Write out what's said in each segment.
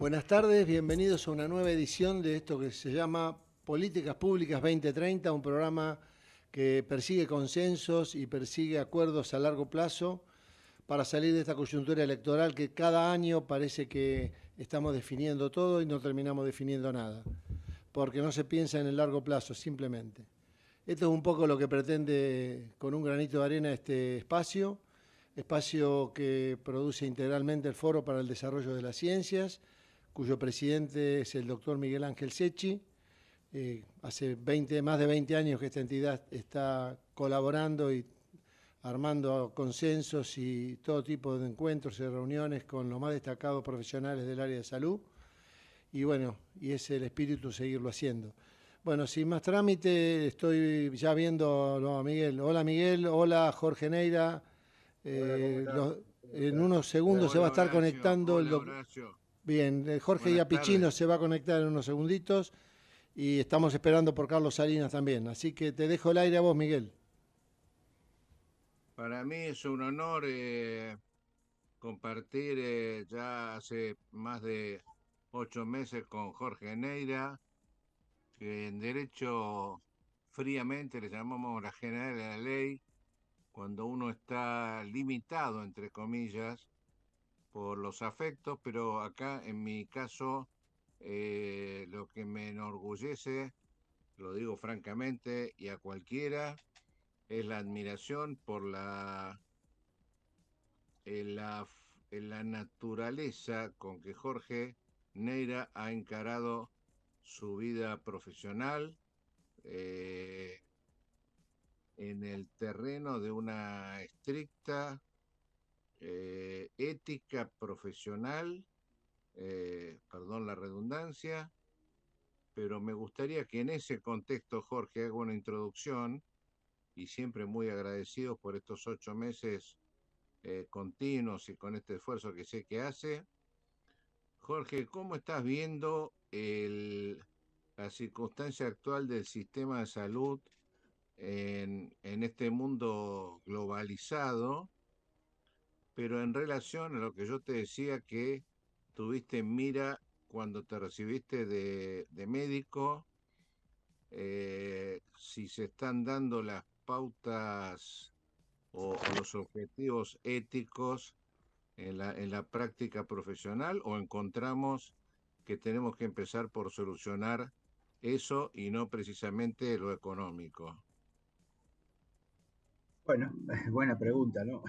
Buenas tardes, bienvenidos a una nueva edición de esto que se llama Políticas Públicas 2030, un programa que persigue consensos y persigue acuerdos a largo plazo para salir de esta coyuntura electoral que cada año parece que estamos definiendo todo y no terminamos definiendo nada, porque no se piensa en el largo plazo simplemente. Esto es un poco lo que pretende con un granito de arena este espacio que produce integralmente el Foro para el Desarrollo de las Ciencias, cuyo presidente es el doctor Miguel Ángel Secchi. Hace más de 20 años que esta entidad está colaborando y armando consensos y todo tipo de encuentros y reuniones con los más destacados profesionales del área de salud. Y bueno, y es el espíritu seguirlo haciendo. Bueno, sin más trámite, estoy ya viendo a Miguel. Hola Miguel, hola Jorge Neira. Hola, ¿cómo estás? ¿Cómo En estás? unos segundos se va a Hola estar Horacio, conectando el hola doctor. Horacio. Bien, Jorge Buenas Iapichino se tardes. va a conectar en unos segunditos y estamos esperando por Carlos Salinas también. Así que te dejo el aire a vos, Miguel. Para mí es un honor compartir ya hace más de 8 meses con Jorge Neira, que en derecho fríamente le llamamos la general de la ley, cuando uno está limitado, entre comillas, por los afectos, pero acá en mi caso lo que me enorgullece, lo digo francamente y a cualquiera, es la admiración por la naturaleza con que Jorge Neira ha encarado su vida profesional eh, en el terreno de una estricta ética profesional, perdón la redundancia, pero me gustaría que en ese contexto, Jorge, haga una introducción y siempre muy agradecido por estos 8 meses continuos y con este esfuerzo que sé que hace. Jorge, ¿cómo estás viendo la circunstancia actual del sistema de salud en este mundo globalizado, pero en relación a lo que yo te decía que tuviste en mira cuando te recibiste de médico, si se están dando las pautas o los objetivos éticos en la práctica profesional, o encontramos que tenemos que empezar por solucionar eso y no precisamente lo económico? Bueno, buena pregunta, ¿no?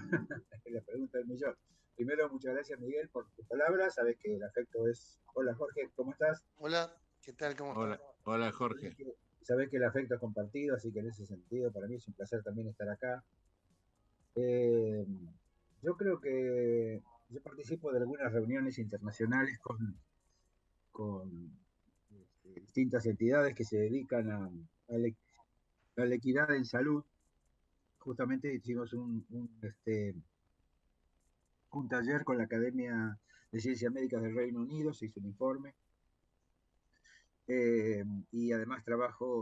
La pregunta del millón. Primero, muchas gracias, Miguel, por tus palabras. Sabes que el afecto es. Hola, Jorge, ¿cómo estás? Hola, ¿qué tal? ¿Cómo estás? Hola, hola Sabes Jorge. que, sabés que el afecto es compartido, así que en ese sentido, para mí es un placer también estar acá. Eh, yo creo que yo participo de algunas reuniones internacionales con distintas entidades que se dedican a la equidad en salud. Justamente hicimos un taller con la Academia de Ciencias Médicas del Reino Unido, se hizo un informe, y además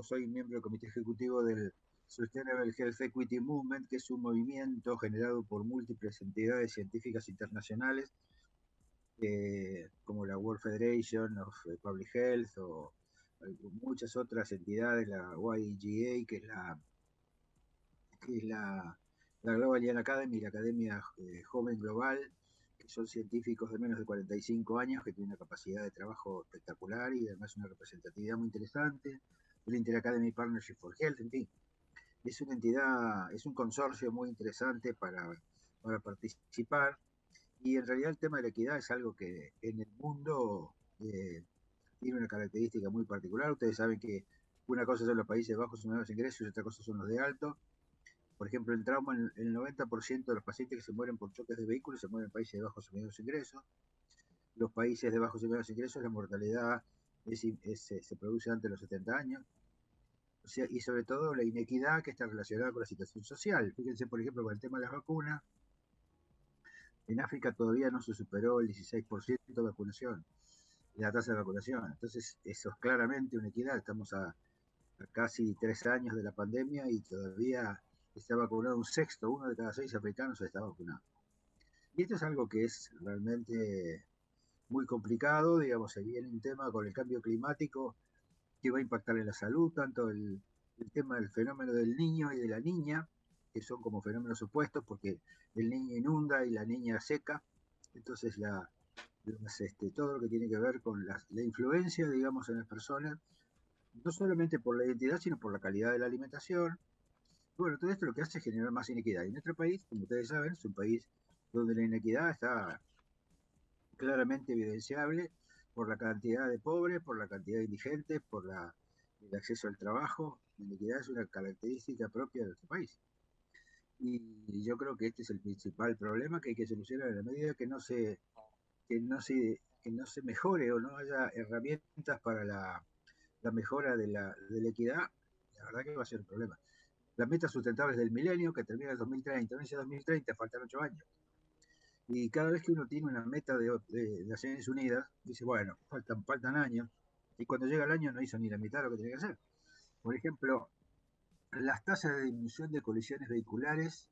soy miembro del comité ejecutivo del Sustainable Health Equity Movement, que es un movimiento generado por múltiples entidades científicas internacionales, como la World Federation of Public Health o muchas otras entidades, la YGA, que es la Global Young Academy, la Academia Joven Global, que son científicos de menos de 45 años que tienen una capacidad de trabajo espectacular y además una representatividad muy interesante. El Interacademy Partnership for Health, en fin, es una entidad, es un consorcio muy interesante para participar. Y en realidad el tema de la equidad es algo que en el mundo tiene una característica muy particular. Ustedes saben que una cosa son los países bajos y medios ingresos y otra cosa son los de alto. Por ejemplo, el trauma, el 90% de los pacientes que se mueren por choques de vehículos se mueren en países de bajos y medios ingresos. Los países de bajos y medios ingresos, la mortalidad se produce antes de los 70 años. O sea, y sobre todo la inequidad que está relacionada con la situación social. Fíjense, por ejemplo, con el tema de las vacunas. En África todavía no se superó el 16% de vacunación, la tasa de vacunación. Entonces, eso es claramente una equidad. Estamos a casi 3 años de la pandemia y todavía está vacunado un sexto, uno de cada 6 africanos está vacunado. Y esto es algo que es realmente muy complicado, digamos, se viene un tema con el cambio climático que va a impactar en la salud, tanto el tema del fenómeno del niño y de la niña, que son como fenómenos opuestos, porque el niño inunda y la niña seca, entonces todo lo que tiene que ver con la influencia, digamos, en las personas, no solamente por la identidad, sino por la calidad de la alimentación. Bueno, todo esto lo que hace es generar más inequidad. Y nuestro país, como ustedes saben, es un país donde la inequidad está claramente evidenciable por la cantidad de pobres, por la cantidad de indigentes, el acceso al trabajo. La inequidad es una característica propia de nuestro país. Y yo creo que este es el principal problema que hay que solucionar en la medida que no se mejore o no haya herramientas para la mejora de la equidad. La verdad que va a ser un problema. Las metas sustentables del milenio, que termina en 2030, no dice 2030, faltan 8 años. Y cada vez que uno tiene una meta de Naciones Unidas, dice, bueno, faltan años, y cuando llega el año no hizo ni la mitad de lo que tenía que hacer. Por ejemplo, las tasas de disminución de colisiones vehiculares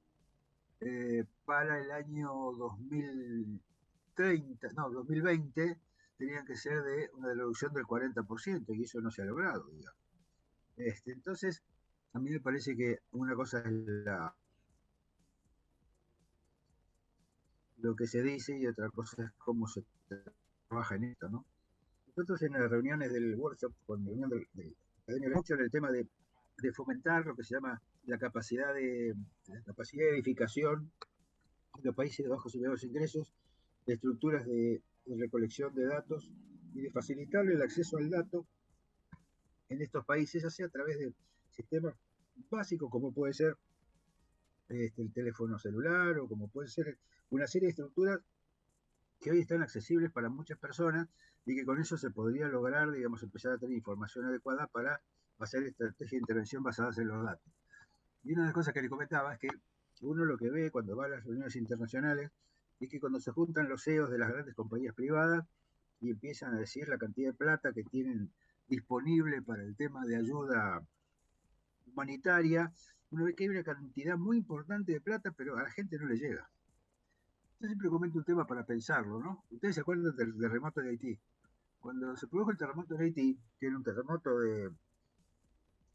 para el año 2030, no, 2020, tenían que ser de una reducción del 40%, y eso no se ha logrado, digamos. Entonces, a mí me parece que una cosa es lo que se dice y otra cosa es cómo se trabaja en esto, ¿no? Nosotros en las reuniones del workshop, con la reunión del Academia de Derecho, en el tema de fomentar lo que se llama la capacidad de edificación en los países de bajos y medianos ingresos, de estructuras de recolección de datos y de facilitarle el acceso al dato en estos países, ya sea a través de sistemas básicos como puede ser el teléfono celular o como puede ser una serie de estructuras que hoy están accesibles para muchas personas y que con eso se podría lograr, digamos, empezar a tener información adecuada para hacer estrategias de intervención basadas en los datos. Y una de las cosas que le comentaba es que uno lo que ve cuando va a las reuniones internacionales es que cuando se juntan los CEOs de las grandes compañías privadas y empiezan a decir la cantidad de plata que tienen disponible para el tema de ayuda humanitaria, uno ve que hay una cantidad muy importante de plata, pero a la gente no le llega. Yo siempre comento un tema para pensarlo, ¿no? Ustedes se acuerdan del terremoto de Haití. Cuando se produjo el terremoto de Haití, que era un terremoto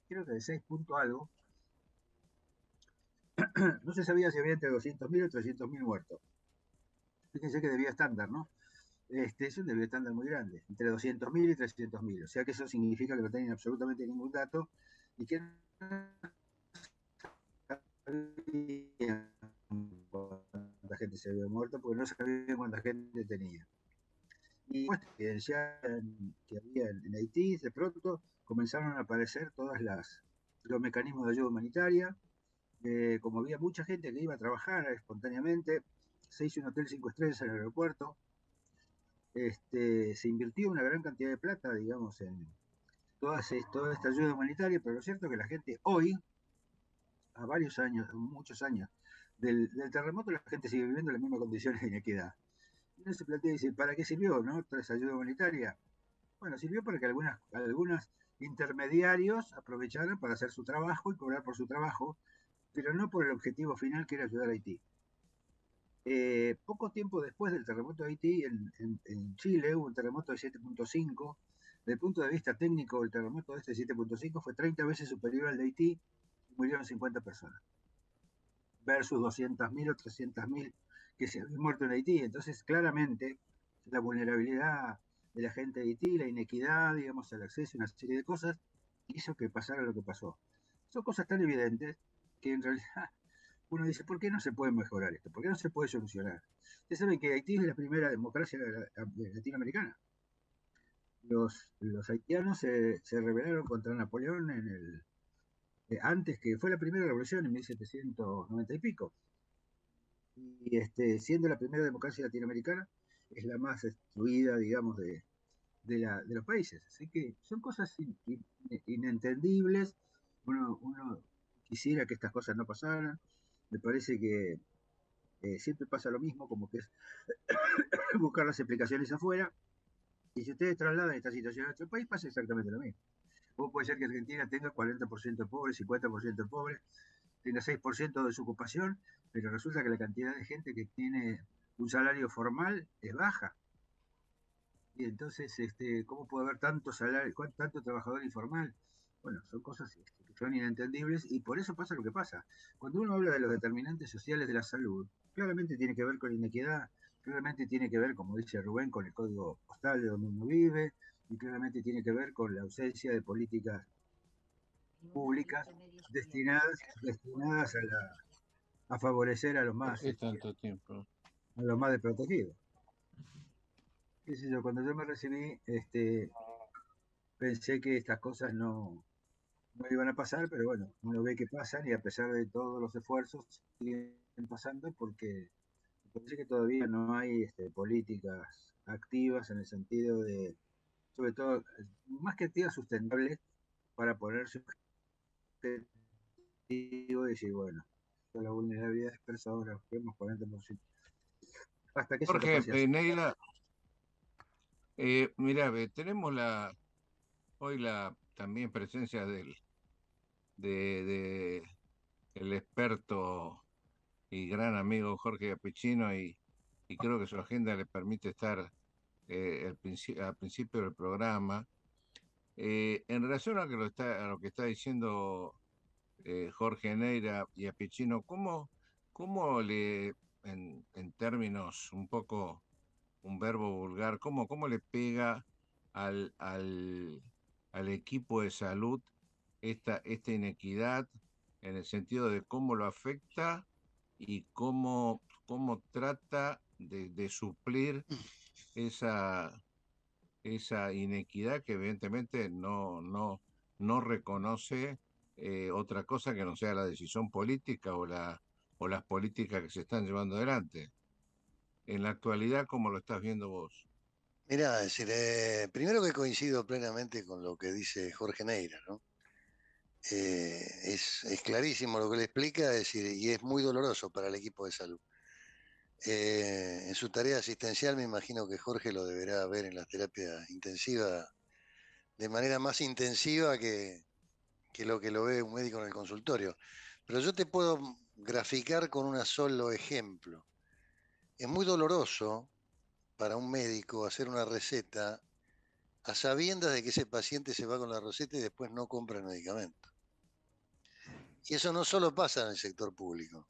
creo que de 6 puntos algo, no se sabía si había entre 200.000 o 300.000 muertos. Fíjense que debía estándar, ¿no? Es un desvío estándar muy grande, entre 200.000 y 300.000. O sea que eso significa que no tienen absolutamente ningún dato y que no sabían cuánta gente se había muerto porque no sabían cuánta gente tenía. Y pues, que había en Haití, de pronto comenzaron a aparecer los mecanismos de ayuda humanitaria. Como había mucha gente que iba a trabajar espontáneamente, se hizo un hotel 5 estrellas en el aeropuerto. Se invirtió una gran cantidad de plata, digamos, en toda esta ayuda humanitaria, pero lo cierto es que la gente hoy, a varios años, muchos años del terremoto, la gente sigue viviendo en las mismas condiciones de inequidad. Y uno se plantea y dice, ¿para qué sirvió, no? Toda esa ayuda humanitaria. Bueno, sirvió para que algunos intermediarios aprovecharan para hacer su trabajo y cobrar por su trabajo, pero no por el objetivo final que era ayudar a Haití. Poco tiempo después del terremoto de Haití, en Chile hubo un terremoto de 7.5. Desde el punto de vista técnico, el terremoto de este 7.5 fue 30 veces superior al de Haití y murieron 50 personas, versus 200.000 o 300.000 que se habían muerto en Haití. Entonces, claramente, la vulnerabilidad de la gente de Haití, la inequidad, digamos, al acceso a una serie de cosas, hizo que pasara lo que pasó. Son cosas tan evidentes que en realidad uno dice, ¿por qué no se puede mejorar esto? ¿Por qué no se puede solucionar? Ustedes saben que Haití es la primera democracia latinoamericana. Los haitianos se rebelaron contra Napoleón antes, que fue la primera revolución en 1790 y pico. Y siendo la primera democracia latinoamericana, es la más destruida, digamos, de los países. Así que son cosas inentendibles. Uno quisiera que estas cosas no pasaran. Me parece que siempre pasa lo mismo, como que es buscar las explicaciones afuera. Y si ustedes trasladan esta situación a otro país, pasa exactamente lo mismo. O puede ser que Argentina tenga 40% de pobres, 50% de pobres, tenga 6% de desocupación, pero resulta que la cantidad de gente que tiene un salario formal es baja. entonces, ¿cómo puede haber tanto salario, tanto trabajador informal? Bueno, son cosas que son inentendibles y por eso pasa lo que pasa. Cuando uno habla de los determinantes sociales de la salud, claramente tiene que ver con la inequidad, claramente tiene que ver, como dice Rubén, con el código postal de donde uno vive y claramente tiene que ver con la ausencia de políticas públicas destinadas a favorecer ¿Por qué tanto tiempo? a los más desprotegidos. Qué sé yo, cuando yo me recibí, pensé que estas cosas no iban a pasar, pero bueno, uno ve que pasan y a pesar de todos los esfuerzos siguen pasando porque parece que todavía no hay políticas activas en el sentido de, sobre todo, más que activas, sustentables para ponerse objetivo y decir, bueno, la vulnerabilidad de personas, vemos 40%. Hasta que eso Jorge, pase así. Neila, mira, tenemos hoy la también presencia de el experto y gran amigo Jorge Apicino y creo que su agenda le permite estar al principio del programa. En relación a lo que está diciendo Jorge Neira y Apicino, cómo en términos un poco, un verbo vulgar, cómo le pega al, al, al equipo de salud esta inequidad en el sentido de cómo lo afecta y cómo trata de suplir esa, esa inequidad que evidentemente no reconoce otra cosa que no sea la decisión política o las políticas que se están llevando adelante. En la actualidad, ¿cómo lo estás viendo vos? Mirá, es decir, primero que coincido plenamente con lo que dice Jorge Neira, ¿no? Es clarísimo lo que le explica, es decir, y es muy doloroso para el equipo de salud. En su tarea asistencial me imagino que Jorge lo deberá ver en la terapia intensiva de manera más intensiva que lo que lo ve un médico en el consultorio. Pero yo te puedo graficar con un solo ejemplo. Es muy doloroso para un médico hacer una receta a sabiendas de que ese paciente se va con la receta y después no compra el medicamento. Y eso no solo pasa en el sector público.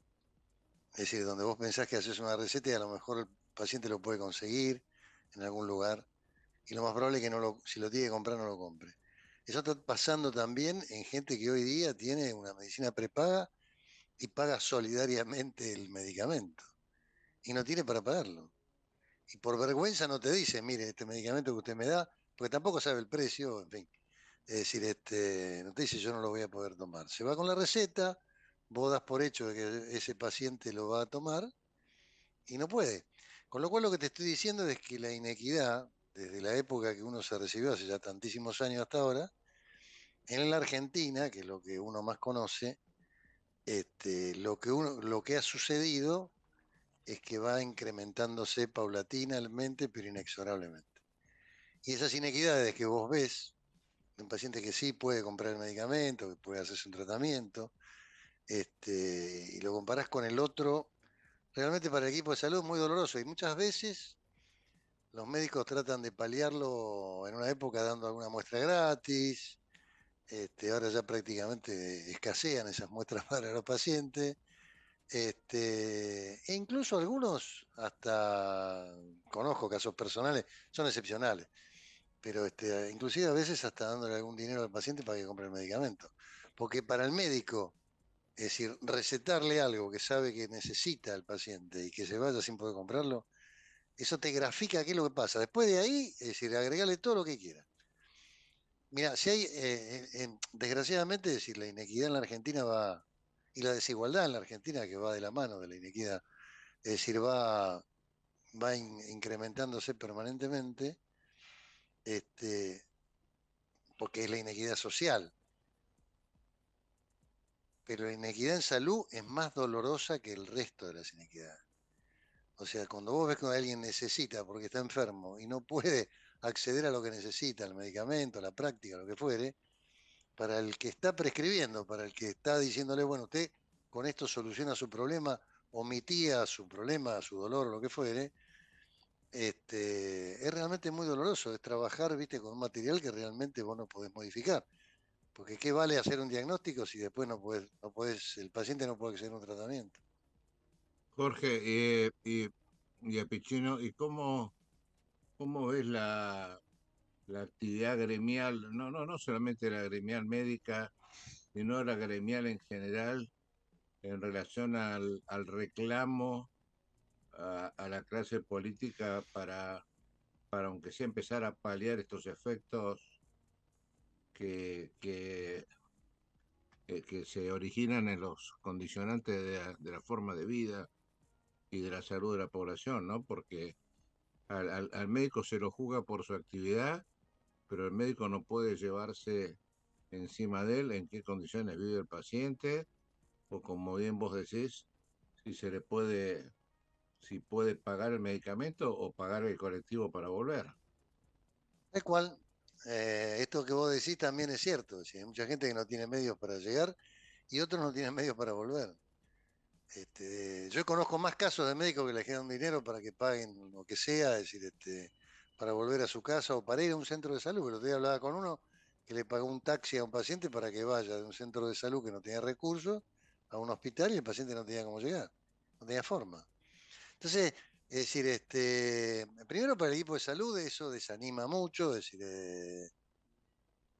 Es decir, donde vos pensás que haces una receta y a lo mejor el paciente lo puede conseguir en algún lugar y lo más probable es que si lo tiene que comprar no lo compre. Eso está pasando también en gente que hoy día tiene una medicina prepaga y paga solidariamente el medicamento y no tiene para pagarlo. Y por vergüenza no te dice, mire, este medicamento que usted me da, porque tampoco sabe el precio, en fin. Es decir, no te dice yo no lo voy a poder tomar. Se va con la receta, vos das por hecho de que ese paciente lo va a tomar y no puede. Con lo cual lo que te estoy diciendo es que la inequidad, desde la época que uno se recibió, hace ya tantísimos años hasta ahora, en la Argentina, que es lo que uno más conoce, lo que ha sucedido es que va incrementándose paulatinamente, pero inexorablemente. Y esas inequidades que vos ves, de un paciente que sí puede comprar el medicamento, que puede hacerse un tratamiento, y lo comparás con el otro, realmente para el equipo de salud es muy doloroso. Y muchas veces los médicos tratan de paliarlo en una época dando alguna muestra gratis, ahora ya prácticamente escasean esas muestras para los pacientes. E incluso algunos, hasta conozco casos personales, son excepcionales, pero inclusive a veces hasta dándole algún dinero al paciente para que compre el medicamento. Porque para el médico, es decir, recetarle algo que sabe que necesita el paciente y que se vaya sin poder comprarlo, eso te grafica qué es lo que pasa. Después de ahí, es decir, agregarle todo lo que quiera. Mira, si hay, desgraciadamente, es decir, la inequidad en la Argentina va, y la desigualdad en la Argentina que va de la mano de la inequidad, es decir, va incrementándose permanentemente, este, porque es la inequidad social. Pero la inequidad en salud es más dolorosa que el resto de las inequidades. O sea, cuando vos ves que alguien necesita porque está enfermo y no puede acceder a lo que necesita, al medicamento, a la práctica, lo que fuere, para el que está prescribiendo, para el que está diciéndole, bueno, usted con esto soluciona su problema o mitía su problema, su dolor o lo que fuere, es realmente muy doloroso, es trabajar, viste, con un material que realmente vos no podés modificar. Porque ¿qué vale hacer un diagnóstico si después no podés, el paciente no puede acceder a un tratamiento? Jorge, y a Pichino, ¿y cómo ves la actividad gremial? No solamente la gremial médica, sino la gremial en general en relación al reclamo a la clase política para aunque sea empezar a paliar estos efectos que, que, que se originan en los condicionantes de la forma de vida y de la salud de la población, ¿no? Porque al médico se lo juzga por su actividad, pero el médico no puede llevarse encima de él en qué condiciones vive el paciente, o como bien vos decís, si se le puede, si puede pagar el medicamento o pagar el colectivo para volver. Tal cual, esto que vos decís también es cierto, hay mucha gente que no tiene medios para llegar y otros no tienen medios para volver. Yo conozco más casos de médicos que les quedan dinero para que paguen lo que sea, es decir, para volver a su casa o para ir a un centro de salud. El otro día hablaba con uno que le pagó un taxi a un paciente para que vaya de un centro de salud que no tenía recursos a un hospital y el paciente no tenía cómo llegar, no tenía forma. Entonces, es decir, primero para el equipo de salud eso desanima mucho, es decir,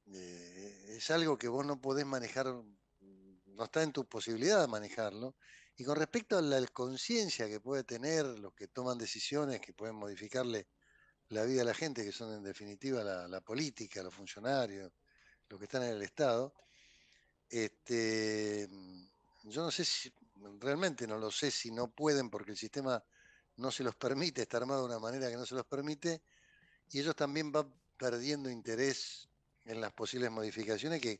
es algo que vos no podés manejar, no está en tu posibilidad de manejarlo. Y con respecto a la conciencia que puede tener los que toman decisiones que pueden modificarle la vida a la gente, que son en definitiva la política, los funcionarios, los que están en el Estado, este, yo no sé si, realmente no lo sé si no pueden porque el sistema no se los permite, está armado de una manera que no se los permite, y ellos también van perdiendo interés en las posibles modificaciones que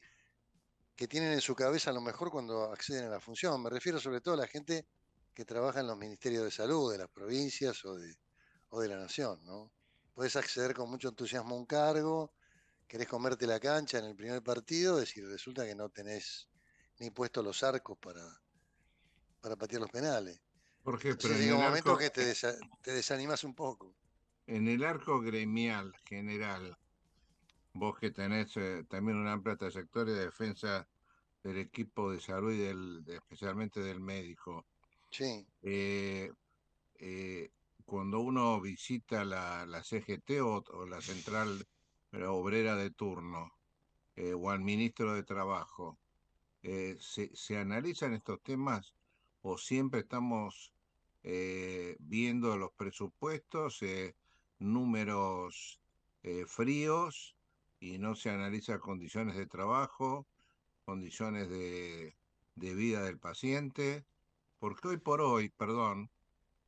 tienen en su cabeza a lo mejor cuando acceden a la función. Me refiero sobre todo a la gente que trabaja en los ministerios de salud de las provincias o de la nación, ¿no? Puedes acceder con mucho entusiasmo a un cargo, querés comerte la cancha en el primer partido, es decir, resulta que no tenés ni puestos los arcos para patear los penales. Jorge, pero Entonces llega un momento que te desanimas un poco. en el arco gremial general, vos que tenés también una amplia trayectoria de defensa del equipo de salud y especialmente del médico, Sí. eh, eh, cuando uno visita la CGT o la central obrera de turno, o al ministro de Trabajo, ¿se analizan estos temas o siempre estamos viendo los presupuestos, números fríos y no se analizan condiciones de trabajo, condiciones de vida del paciente? Porque hoy por hoy, perdón,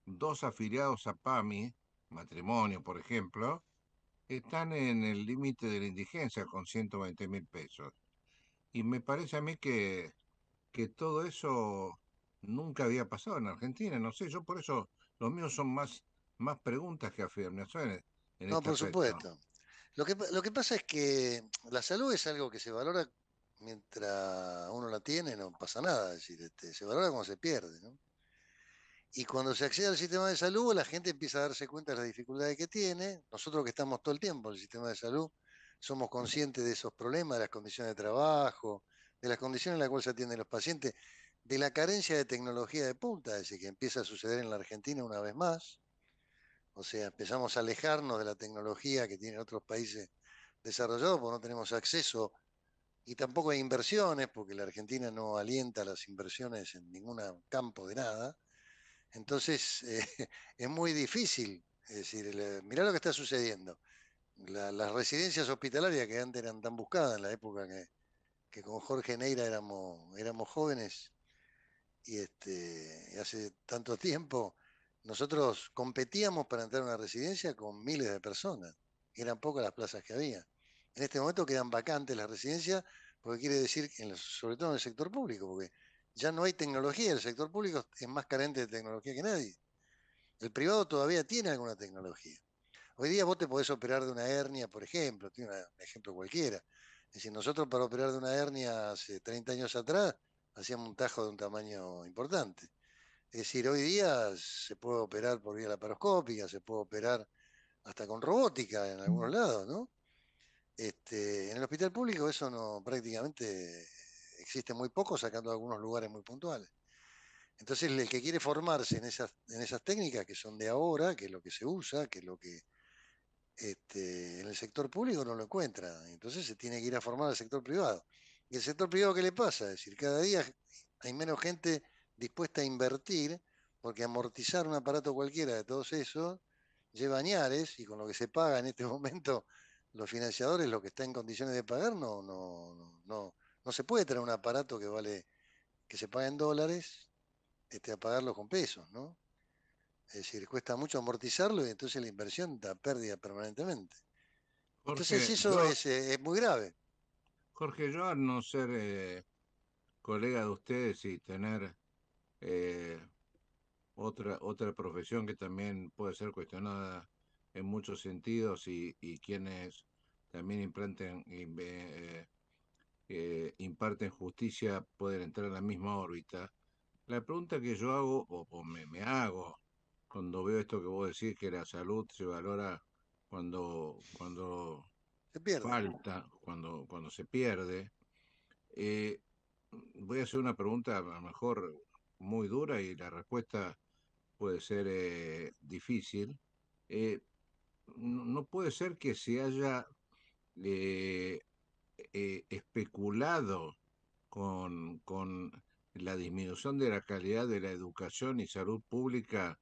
dos afiliados a PAMI, matrimonio por ejemplo, están en el límite de la indigencia con 120.000 pesos. Y me parece a mí que todo eso nunca había pasado en Argentina. No sé, yo por eso los míos son más preguntas que afirmaciones en No, este por aspecto. supuesto. Lo que pasa es que la salud es algo que se valora mientras uno la tiene, no pasa nada, es decir, se valora cuando se pierde, ¿no? Y cuando se accede al sistema de salud, la gente empieza a darse cuenta de las dificultades que tiene. Nosotros que estamos todo el tiempo en el sistema de salud, somos conscientes de esos problemas, de las condiciones de trabajo, de las condiciones en las cuales se atienden los pacientes, de la carencia de tecnología de punta, es decir, que empieza a suceder en la Argentina una vez más. O sea, empezamos a alejarnos de la tecnología que tienen otros países desarrollados porque no tenemos acceso y tampoco hay inversiones porque la Argentina no alienta las inversiones en ningún campo de nada. Entonces, es muy difícil. Es decir, mirá lo que está sucediendo. Las residencias hospitalarias que antes eran tan buscadas en la época que con Jorge Neira éramos jóvenes y hace tanto tiempo, nosotros competíamos para entrar a una residencia con miles de personas. Eran pocas las plazas que había. En este momento quedan vacantes las residencias, porque quiere decir, sobre todo en el sector público, porque ya no hay tecnología, el sector público es más carente de tecnología que nadie. El privado todavía tiene alguna tecnología. Hoy día vos te podés operar de una hernia, por ejemplo, tiene un ejemplo cualquiera. Es decir, nosotros para operar de una hernia hace 30 años atrás hacíamos un tajo de un tamaño importante. Es decir, hoy día se puede operar por vía laparoscópica, se puede operar hasta con robótica en algunos lados, ¿no? En el hospital público eso no prácticamente existe muy poco, sacando algunos lugares muy puntuales. Entonces, el que quiere formarse en esas técnicas que son de ahora, que es lo que se usa, que es lo que en el sector público no lo encuentra. Entonces se tiene que ir a formar al sector privado. ¿Y el sector privado qué le pasa? Es decir, cada día hay menos gente dispuesta a invertir, porque amortizar un aparato cualquiera de todos esos lleva añares, y con lo que se paga en este momento los financiadores, lo que está en condiciones de pagar, no se puede traer un aparato que vale, que se paga en dólares, a pagarlo con pesos, ¿no? Es decir, cuesta mucho amortizarlo y entonces la inversión da pérdida permanentemente. Entonces Jorge, eso es muy grave. Yo al no ser colega de ustedes y tener eh, otra profesión que también puede ser cuestionada en muchos sentidos y quienes también imparten justicia pueden entrar en la misma órbita. La pregunta que yo hago, me hago, cuando veo esto que vos decís, que la salud se valora cuando Se pierde. falta, cuando se pierde, eh, voy a hacer una pregunta a lo mejor muy dura y la respuesta puede ser difícil. Eh, no puede ser que se haya eh, especulado con la disminución de la calidad de la educación y salud pública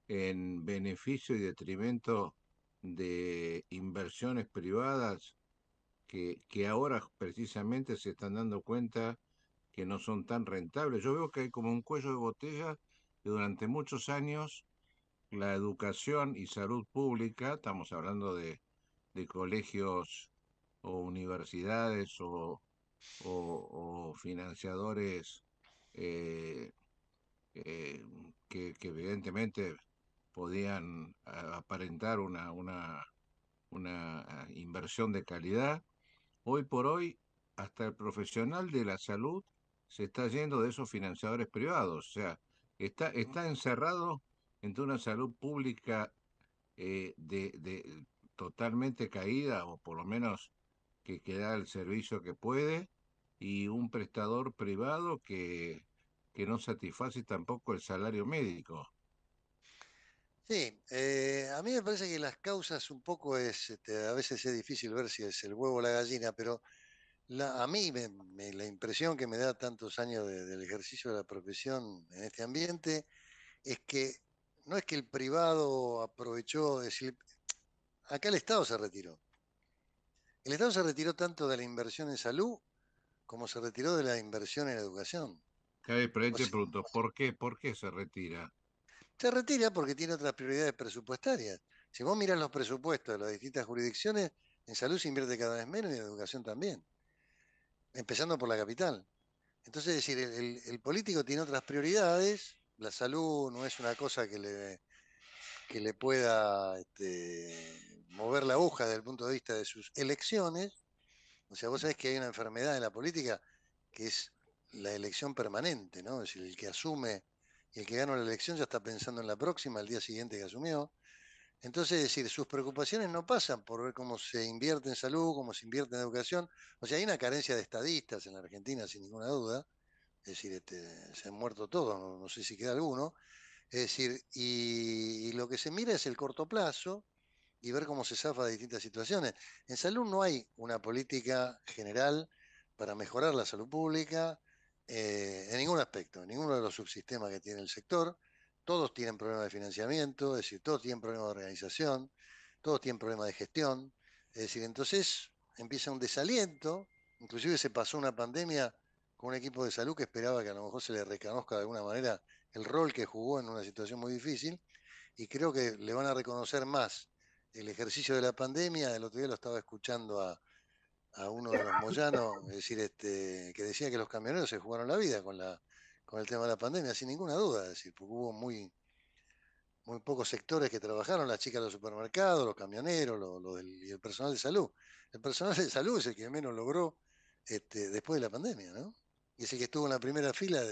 en beneficio y detrimento de inversiones privadas que ahora precisamente se están dando cuenta que no son tan rentables. Yo veo que hay como un cuello de botella que durante muchos años la educación y salud pública, estamos hablando de colegios o universidades o financiadores eh, eh, que evidentemente podían aparentar una inversión de calidad. Hoy por hoy, hasta el profesional de la salud se está yendo de esos financiadores privados. O sea, está encerrado entre una salud pública de totalmente caída, o por lo menos que da el servicio que puede, y un prestador privado que no satisface tampoco el salario médico. Sí, a mí me parece que las causas un poco a veces es difícil ver si es el huevo o la gallina, pero a mí la impresión que me da tantos años del ejercicio de la profesión en este ambiente es que no es que el privado aprovechó, es decir, acá el Estado se retiró. El Estado se retiró tanto de la inversión en salud como se retiró de la inversión en educación. Pero ahí O te sea, pregunto, ¿por qué? ¿Por qué se retira? se retira porque tiene otras prioridades presupuestarias. Si vos mirás los presupuestos de las distintas jurisdicciones, en salud se invierte cada vez menos y en educación también, empezando por la capital. Entonces, es decir, el político tiene otras prioridades, la salud no es una cosa que le pueda mover la aguja desde el punto de vista de sus elecciones. O sea, vos sabés que hay una enfermedad en la política que es la elección permanente, ¿no? Es decir, el que asume y el que gana la elección ya está pensando en la próxima, el día siguiente que asumió. Entonces, es decir, sus preocupaciones no pasan por ver cómo se invierte en salud, cómo se invierte en educación. O sea, hay una carencia de estadistas en la Argentina, sin ninguna duda. Es decir, se han muerto todos, no sé si queda alguno. Es decir, y lo que se mira es el corto plazo y ver cómo se zafa de distintas situaciones. En salud no hay una política general para mejorar la salud pública en ningún aspecto, en ninguno de los subsistemas que tiene el sector. Todos tienen problemas de financiamiento, es decir, todos tienen problemas de organización, todos tienen problemas de gestión. Es decir, entonces empieza un desaliento, inclusive se pasó una pandemia con un equipo de salud que esperaba que a lo mejor se le reconozca de alguna manera el rol que jugó en una situación muy difícil, y creo que le van a reconocer más el ejercicio de la pandemia. El otro día lo estaba escuchando a uno de los Moyanos, es decir, que decía que los camioneros se jugaron la vida con el tema de la pandemia, sin ninguna duda, es decir, porque hubo muy pocos sectores que trabajaron, las chicas de los supermercados, los camioneros, y el personal de salud. El personal de salud es el que menos logró después de la pandemia, ¿no? Y es el que estuvo en la primera fila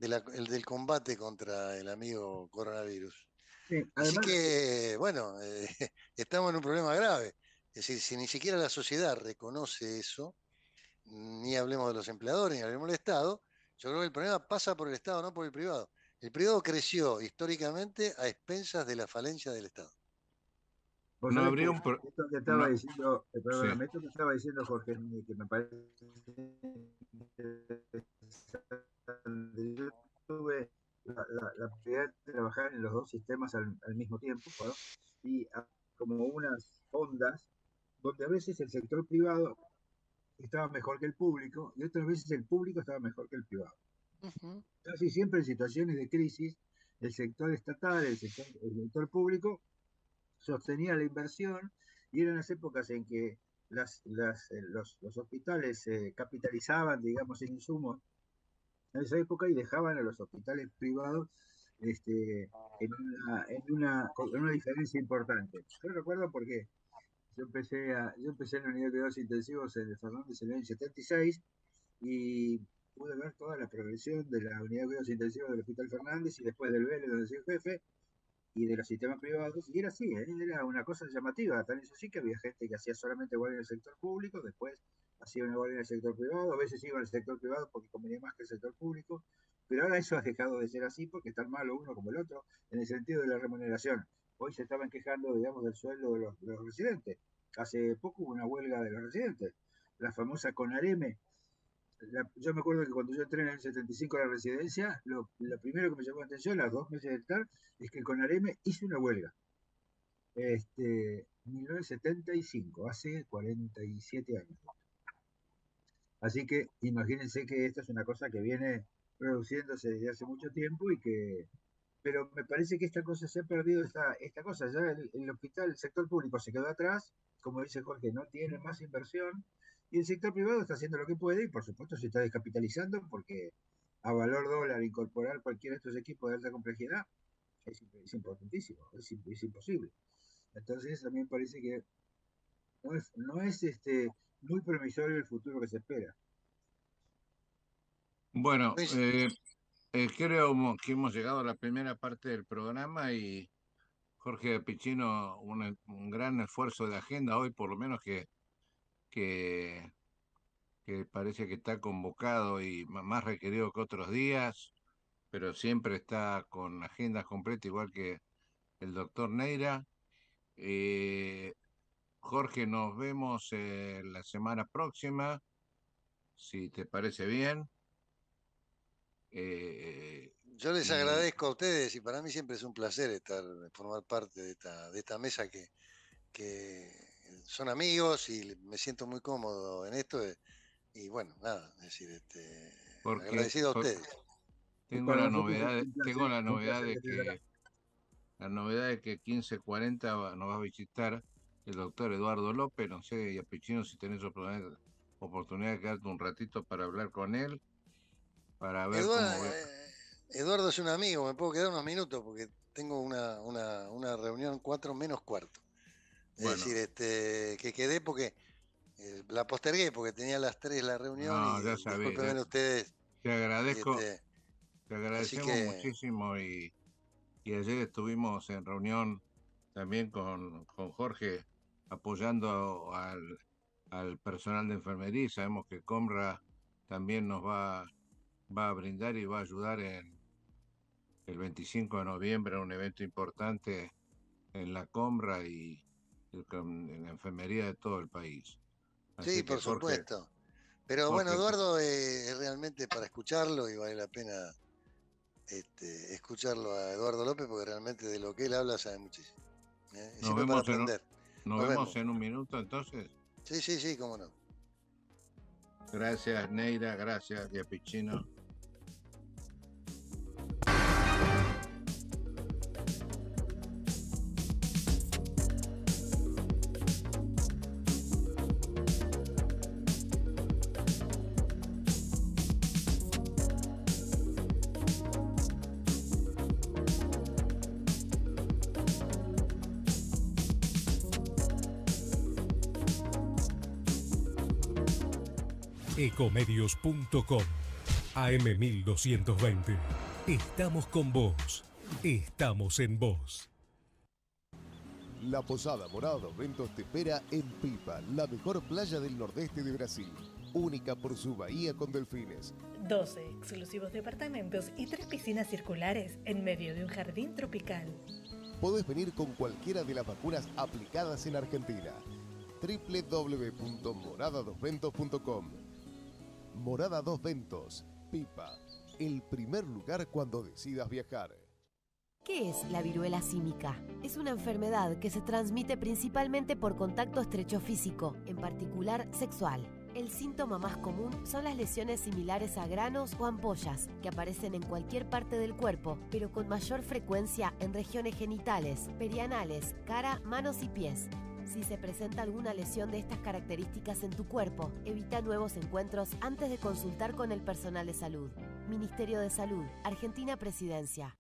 del combate contra el amigo coronavirus. Sí, Así además, que, bueno, estamos en un problema grave. Es decir, si ni siquiera la sociedad reconoce eso, ni hablemos de los empleadores, ni hablemos del Estado, yo creo que el problema pasa por el Estado, no por el privado. El privado creció históricamente a expensas de la falencia del Estado. vos No sabés habría que un... esto que estaba no, diciendo, sí. perdóname, esto que estaba diciendo Jorge, que me parece interesante. Yo tuve la posibilidad de trabajar en los dos sistemas al mismo tiempo, ¿no? Y como unas ondas donde a veces el sector privado estaba mejor que el público y otras veces el público estaba mejor que el privado. Ujú. Casi siempre en situaciones de crisis, el sector estatal, el sector público sostenía la inversión y eran las épocas en que los hospitales se capitalizaban, digamos, en insumos en esa época y dejaban a los hospitales privados en una diferencia importante. Yo recuerdo porque yo empecé en la unidad de cuidados intensivos en el Fernández en el año 76 y pude ver toda la progresión de la unidad de cuidados intensivos del Hospital Fernández y después del Vélez, donde soy jefe, y de los sistemas privados, y era así, era una cosa llamativa, tan eso sí que había gente que hacía solamente guardia en el sector público, después hacía una guardia en el sector privado, a veces iba al sector privado porque convenía más que el sector público, pero ahora eso ha dejado de ser así porque están malo uno como el otro en el sentido de la remuneración. Hoy se estaban quejando, digamos, del sueldo de los residentes. Hace poco hubo una huelga de los residentes, la famosa CONAREME. Yo me acuerdo que cuando yo entré en el 75 a la residencia, lo primero que me llamó la atención, las 2 meses de estar, es que el CONAREME hizo una huelga. 1975, hace 47 años. Así que imagínense que esta es una cosa que viene produciéndose desde hace mucho tiempo pero me parece que esta cosa se ha perdido, esta cosa, ya el hospital, el sector público se quedó atrás, como dice Jorge, no tiene más inversión, y el sector privado está haciendo lo que puede, y por supuesto se está descapitalizando, porque a valor dólar incorporar cualquiera de estos equipos de alta complejidad es importantísimo, es imposible. Entonces a mí me parece que no es muy promisorio el futuro que se espera. Bueno, Luis, creo que hemos llegado a la primera parte del programa y Jorge Pichino, un gran esfuerzo de agenda hoy, por lo menos que, que parece que está convocado y más requerido que otros días, pero siempre está con agendas completas, igual que el doctor Neira. Eh, Jorge, nos vemos la semana próxima, si te parece bien. yo les Y agradezco a ustedes y para mí siempre es un placer formar parte de esta mesa que son amigos y me siento muy cómodo en esto. Y bueno, nada, es decir, porque agradecido a ustedes. Y tengo para la nosotros es novedad, tengo la un novedad placer de que estés acá. que 15:40 nos va a visitar el doctor Eduardo López. No sé, y a Pichino, si tenés oportunidad de quedarte un ratito para hablar con él, para ver Eduardo, cómo ve. Eduardo es un amigo, me puedo quedar unos minutos porque tengo una reunión 4 menos cuarto. Es Bueno, decir, que quedé porque la postergué porque tenía a las 3 la reunión no, ya y sabés, discúlpenme ustedes. te agradezco, Este, te así agradecemos que, muchísimo y ayer estuvimos en reunión también con Jorge apoyando al personal de enfermería y sabemos que Comra también va a brindar y va a ayudar el 25 de noviembre en un evento importante en la Comra y en la enfermería de todo el país. sí, Así que por supuesto. Pero bueno, Jorge, Eduardo es realmente para escucharlo y vale la pena escucharlo a Eduardo López porque realmente de lo que él habla sabe muchísimo. Y nos siempre para vemos en un, aprender. nos Nos vemos vemos. en un minuto entonces. Sí, sí, sí, cómo no. Gracias, Neira, gracias, Pichino. Ecomedios.com AM 1220. Estamos con vos. Estamos en vos. La Posada Morada dos Ventos te espera en Pipa, la mejor playa del nordeste de Brasil. Única por su bahía con delfines. 12 exclusivos departamentos y 3 piscinas circulares en medio de un jardín tropical. Podés venir con cualquiera de las vacunas aplicadas en Argentina. www.moradadosventos.com. Morada Dos Ventos, Pipa, el primer lugar cuando decidas viajar. ¿Qué es la viruela símica? Es una enfermedad que se transmite principalmente por contacto estrecho físico, en particular sexual. El síntoma más común son las lesiones similares a granos o ampollas, que aparecen en cualquier parte del cuerpo, pero con mayor frecuencia en regiones genitales, perianales, cara, manos y pies. Si se presenta alguna lesión de estas características en tu cuerpo, evita nuevos encuentros antes de consultar con el personal de salud. Ministerio de Salud, Argentina Presidencia.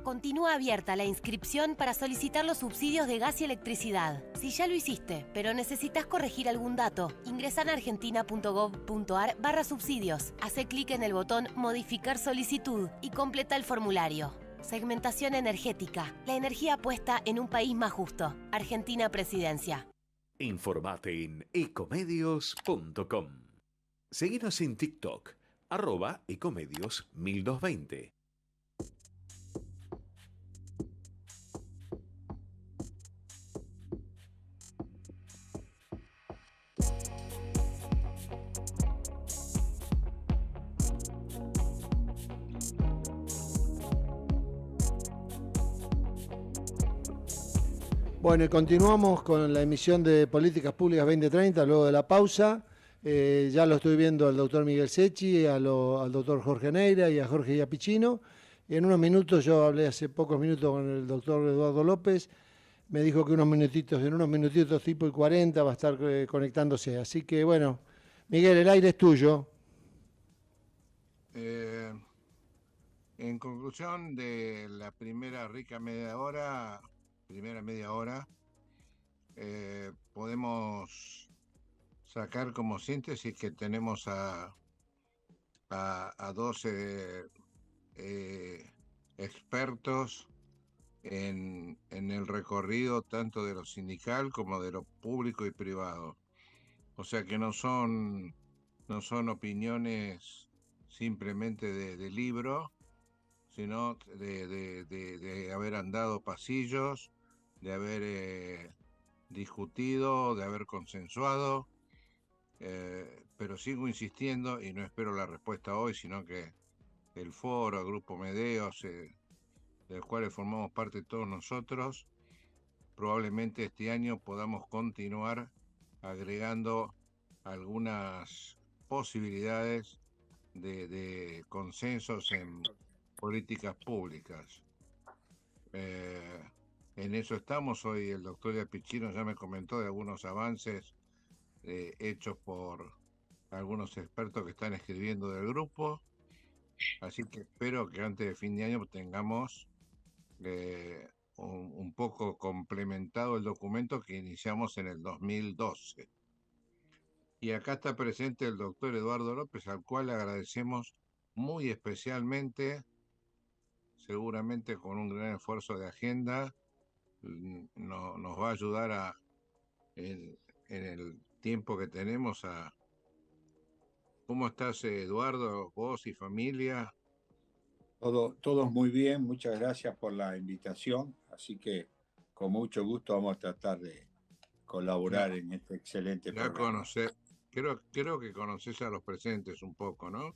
Continúa abierta la inscripción para solicitar los subsidios de gas y electricidad. Si ya lo hiciste, pero necesitas corregir algún dato, ingresa en argentina.gov.ar/subsidios. Hace clic en el botón Modificar solicitud y completa el formulario. Segmentación energética. La energía puesta en un país más justo. Argentina Presidencia. Informate en ecomedios.com. Seguinos en TikTok, @ecomedios1220. Bueno, y continuamos con la emisión de Políticas Públicas 2030, luego de la pausa. Ya lo estoy viendo al doctor Miguel Secchi, al doctor Jorge Neira y a Jorge Iapichino. En unos minutos, yo hablé hace pocos minutos con el doctor Eduardo López, me dijo que en unos minutitos tipo y 40 va a estar conectándose. Así que bueno, Miguel, el aire es tuyo. En conclusión de la primera media hora, podemos sacar como síntesis que tenemos a 12 expertos en el recorrido tanto de lo sindical como de lo público y privado. O sea que no son opiniones simplemente de libro, sino de haber andado pasillos, de haber discutido, de haber consensuado, pero sigo insistiendo y no espero la respuesta hoy, sino que el foro, el grupo Medeos, del cual formamos parte todos nosotros, probablemente este año podamos continuar agregando algunas posibilidades de consensos en políticas públicas. En eso estamos. Hoy el doctor Iapichino ya me comentó de algunos avances hechos por algunos expertos que están escribiendo del grupo, así que espero que antes de fin de año tengamos un poco complementado el documento que iniciamos en el 2012. Y acá está presente el doctor Eduardo López, al cual le agradecemos muy especialmente, seguramente con un gran esfuerzo de agenda, nos va a ayudar en el tiempo que tenemos a... ¿Cómo estás, Eduardo, vos y familia? Todos muy bien, muchas gracias por la invitación, así que con mucho gusto vamos a tratar de colaborar en este excelente programa. Creo que conoces a los presentes un poco, ¿no?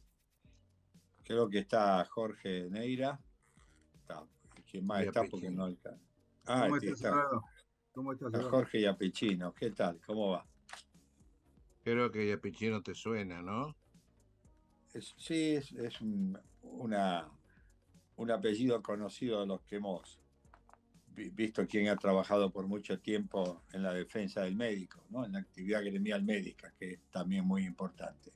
Creo que está Jorge Neira. ¿Quién más está? Porque no alcanza. ¿Cómo estás, Jorge Iapichino. ¿Qué tal? ¿Cómo va? Creo que Iapichino te suena, ¿no? Sí, es un apellido conocido de los que hemos visto, quien ha trabajado por mucho tiempo en la defensa del médico, ¿no? En la actividad gremial médica, que es también muy importante.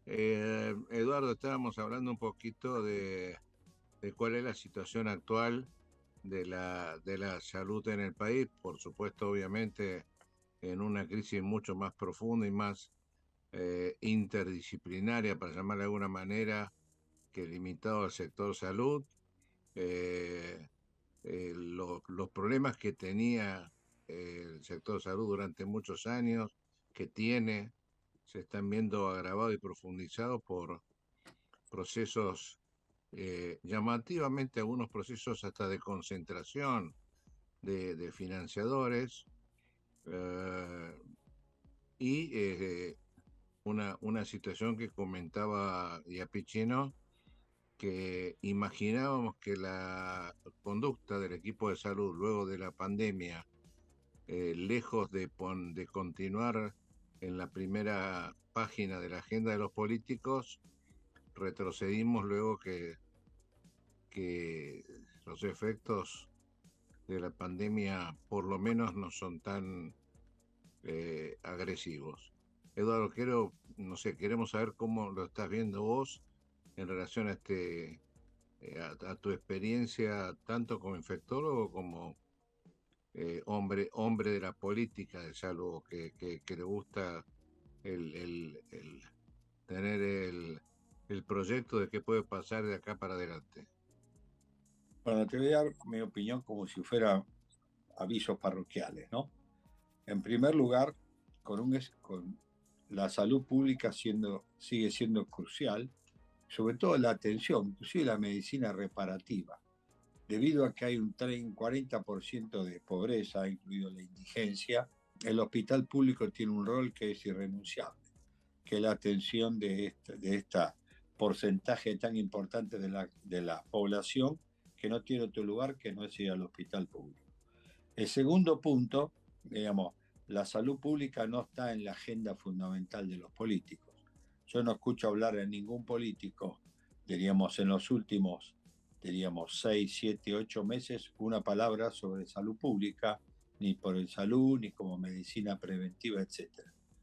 Eduardo, estábamos hablando un poquito de cuál es la situación actual de la salud en el país, por supuesto, obviamente, en una crisis mucho más profunda y más interdisciplinaria, para llamarla de alguna manera, que limitado al sector salud. Los problemas que tenía el sector salud durante muchos años, que tiene, se están viendo agravados y profundizados por procesos, llamativamente algunos procesos hasta de concentración de financiadores, y una situación que comentaba Iapicino, que imaginábamos que la conducta del equipo de salud luego de la pandemia, lejos de continuar en la primera página de la agenda de los políticos, retrocedimos luego que los efectos de la pandemia por lo menos no son tan agresivos. Eduardo, no sé, queremos saber cómo lo estás viendo vos en relación a a tu experiencia tanto como infectólogo como hombre de la política de salud, que le gusta tener el proyecto de qué puede pasar de acá para adelante. Bueno, te voy a dar mi opinión como si fuera avisos parroquiales, ¿no? En primer lugar, con la salud pública sigue siendo crucial, sobre todo la atención, inclusive la medicina reparativa, debido a que hay un 40% de pobreza, incluido la indigencia. El hospital público tiene un rol que es irrenunciable, que es la atención de este porcentaje tan importante de la población que no tiene otro lugar que no es ir al hospital público. El segundo punto, digamos, la salud pública no está en la agenda fundamental de los políticos. Yo no escucho hablar de ningún político, diríamos, en los últimos, 6, 7, 8 meses, una palabra sobre salud pública, ni por el salud, ni como medicina preventiva, etc.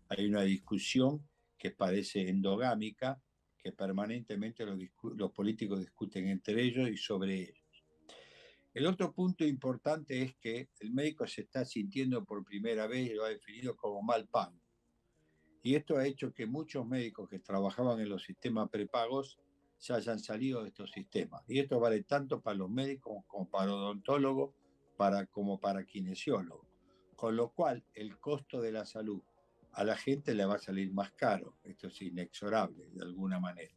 Hay una discusión que parece endogámica, que permanentemente los políticos discuten entre ellos y sobre ellos. El otro punto importante es que el médico se está sintiendo por primera vez, lo ha definido como mal pago. Y esto ha hecho que muchos médicos que trabajaban en los sistemas prepagos se hayan salido de estos sistemas. Y esto vale tanto para los médicos como para odontólogos, como para kinesiólogos. Con lo cual, el costo de la salud a la gente le va a salir más caro. Esto es inexorable, de alguna manera.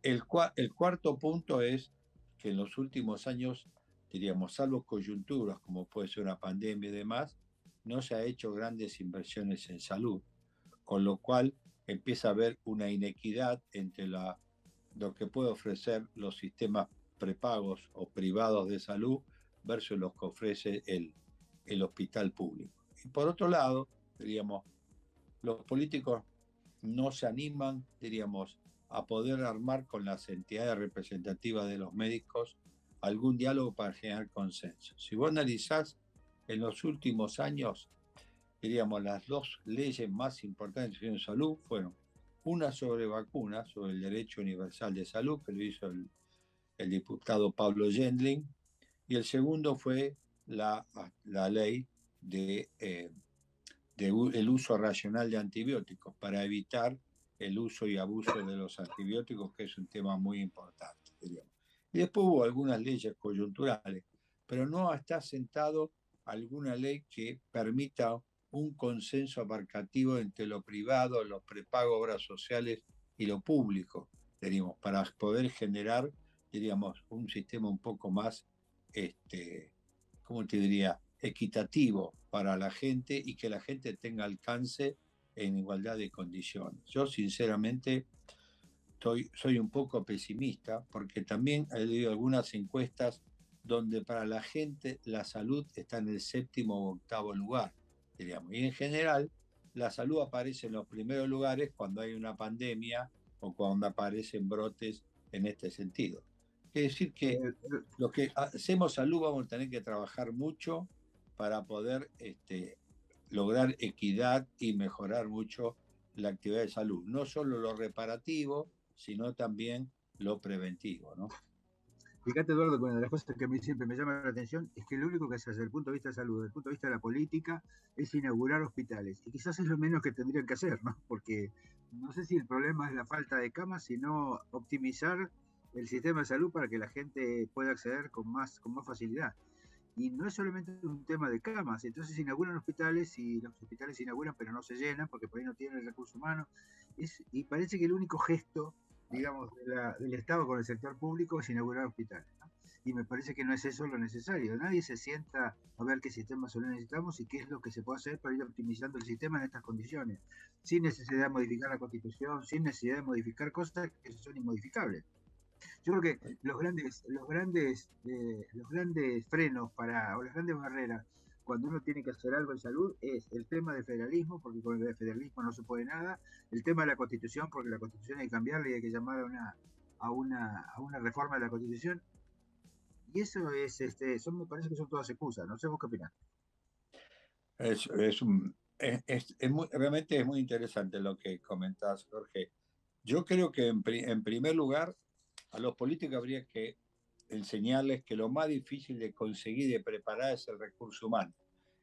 El cuarto punto es que en los últimos años, diríamos, salvo coyunturas, como puede ser una pandemia y demás, no se ha hecho grandes inversiones en salud, con lo cual empieza a haber una inequidad entre lo que puede ofrecer los sistemas prepagos o privados de salud versus los que ofrece el hospital público. Y por otro lado, diríamos, los políticos no se animan, diríamos, a poder armar con las entidades representativas de los médicos algún diálogo para generar consenso. Si vos analizás en los últimos años, diríamos, las dos leyes más importantes en salud fueron una sobre vacunas, sobre el derecho universal de salud, que lo hizo el diputado Pablo Gendling, y el segundo fue la ley el uso racional de antibióticos para evitar el uso y abuso de los antibióticos, que es un tema muy importante, diríamos. Y después hubo algunas leyes coyunturales, pero no está sentado alguna ley que permita un consenso abarcativo entre lo privado, los prepagos, obras sociales y lo público, diríamos, para poder generar, diríamos, un sistema un poco más, ¿cómo te diría?, equitativo para la gente y que la gente tenga alcance en igualdad de condiciones. Yo sinceramente soy un poco pesimista porque también he leído algunas encuestas donde para la gente la salud está en el 7º o 8º lugar, diríamos. Y en general la salud aparece en los primeros lugares cuando hay una pandemia o cuando aparecen brotes en este sentido. Quiere decir que los que hacemos salud vamos a tener que trabajar mucho para poder lograr equidad y mejorar mucho la actividad de salud. No solo lo reparativo, sino también lo preventivo, ¿no? Fíjate, Eduardo, que una de las cosas que a mí siempre me llama la atención es que lo único que se hace desde el punto de vista de salud, desde el punto de vista de la política, es inaugurar hospitales. Y quizás es lo menos que tendrían que hacer, ¿no? Porque no sé si el problema es la falta de camas, sino optimizar el sistema de salud para que la gente pueda acceder con más facilidad. Y no es solamente un tema de camas, entonces se inauguran hospitales y los hospitales se inauguran pero no se llenan porque por ahí no tienen el recurso humano. Y parece que el único gesto, digamos, del Estado con el sector público es inaugurar hospitales, ¿no? Y me parece que no es eso lo necesario. Nadie se sienta a ver qué sistema solo necesitamos y qué es lo que se puede hacer para ir optimizando el sistema en estas condiciones, sin necesidad de modificar la Constitución, sin necesidad de modificar cosas que son inmodificables. Yo creo que los grandes frenos o las grandes barreras cuando uno tiene que hacer algo en salud es el tema del federalismo, porque con el federalismo no se puede nada, el tema de la Constitución, porque la Constitución hay que cambiarla y hay que llamar a una reforma de la Constitución. Y eso me parece que son todas excusas. No sé vos qué opinás. Realmente es muy interesante lo que comentás, Jorge. Yo creo que en primer lugar a los políticos habría que enseñarles que lo más difícil de conseguir y de preparar es el recurso humano.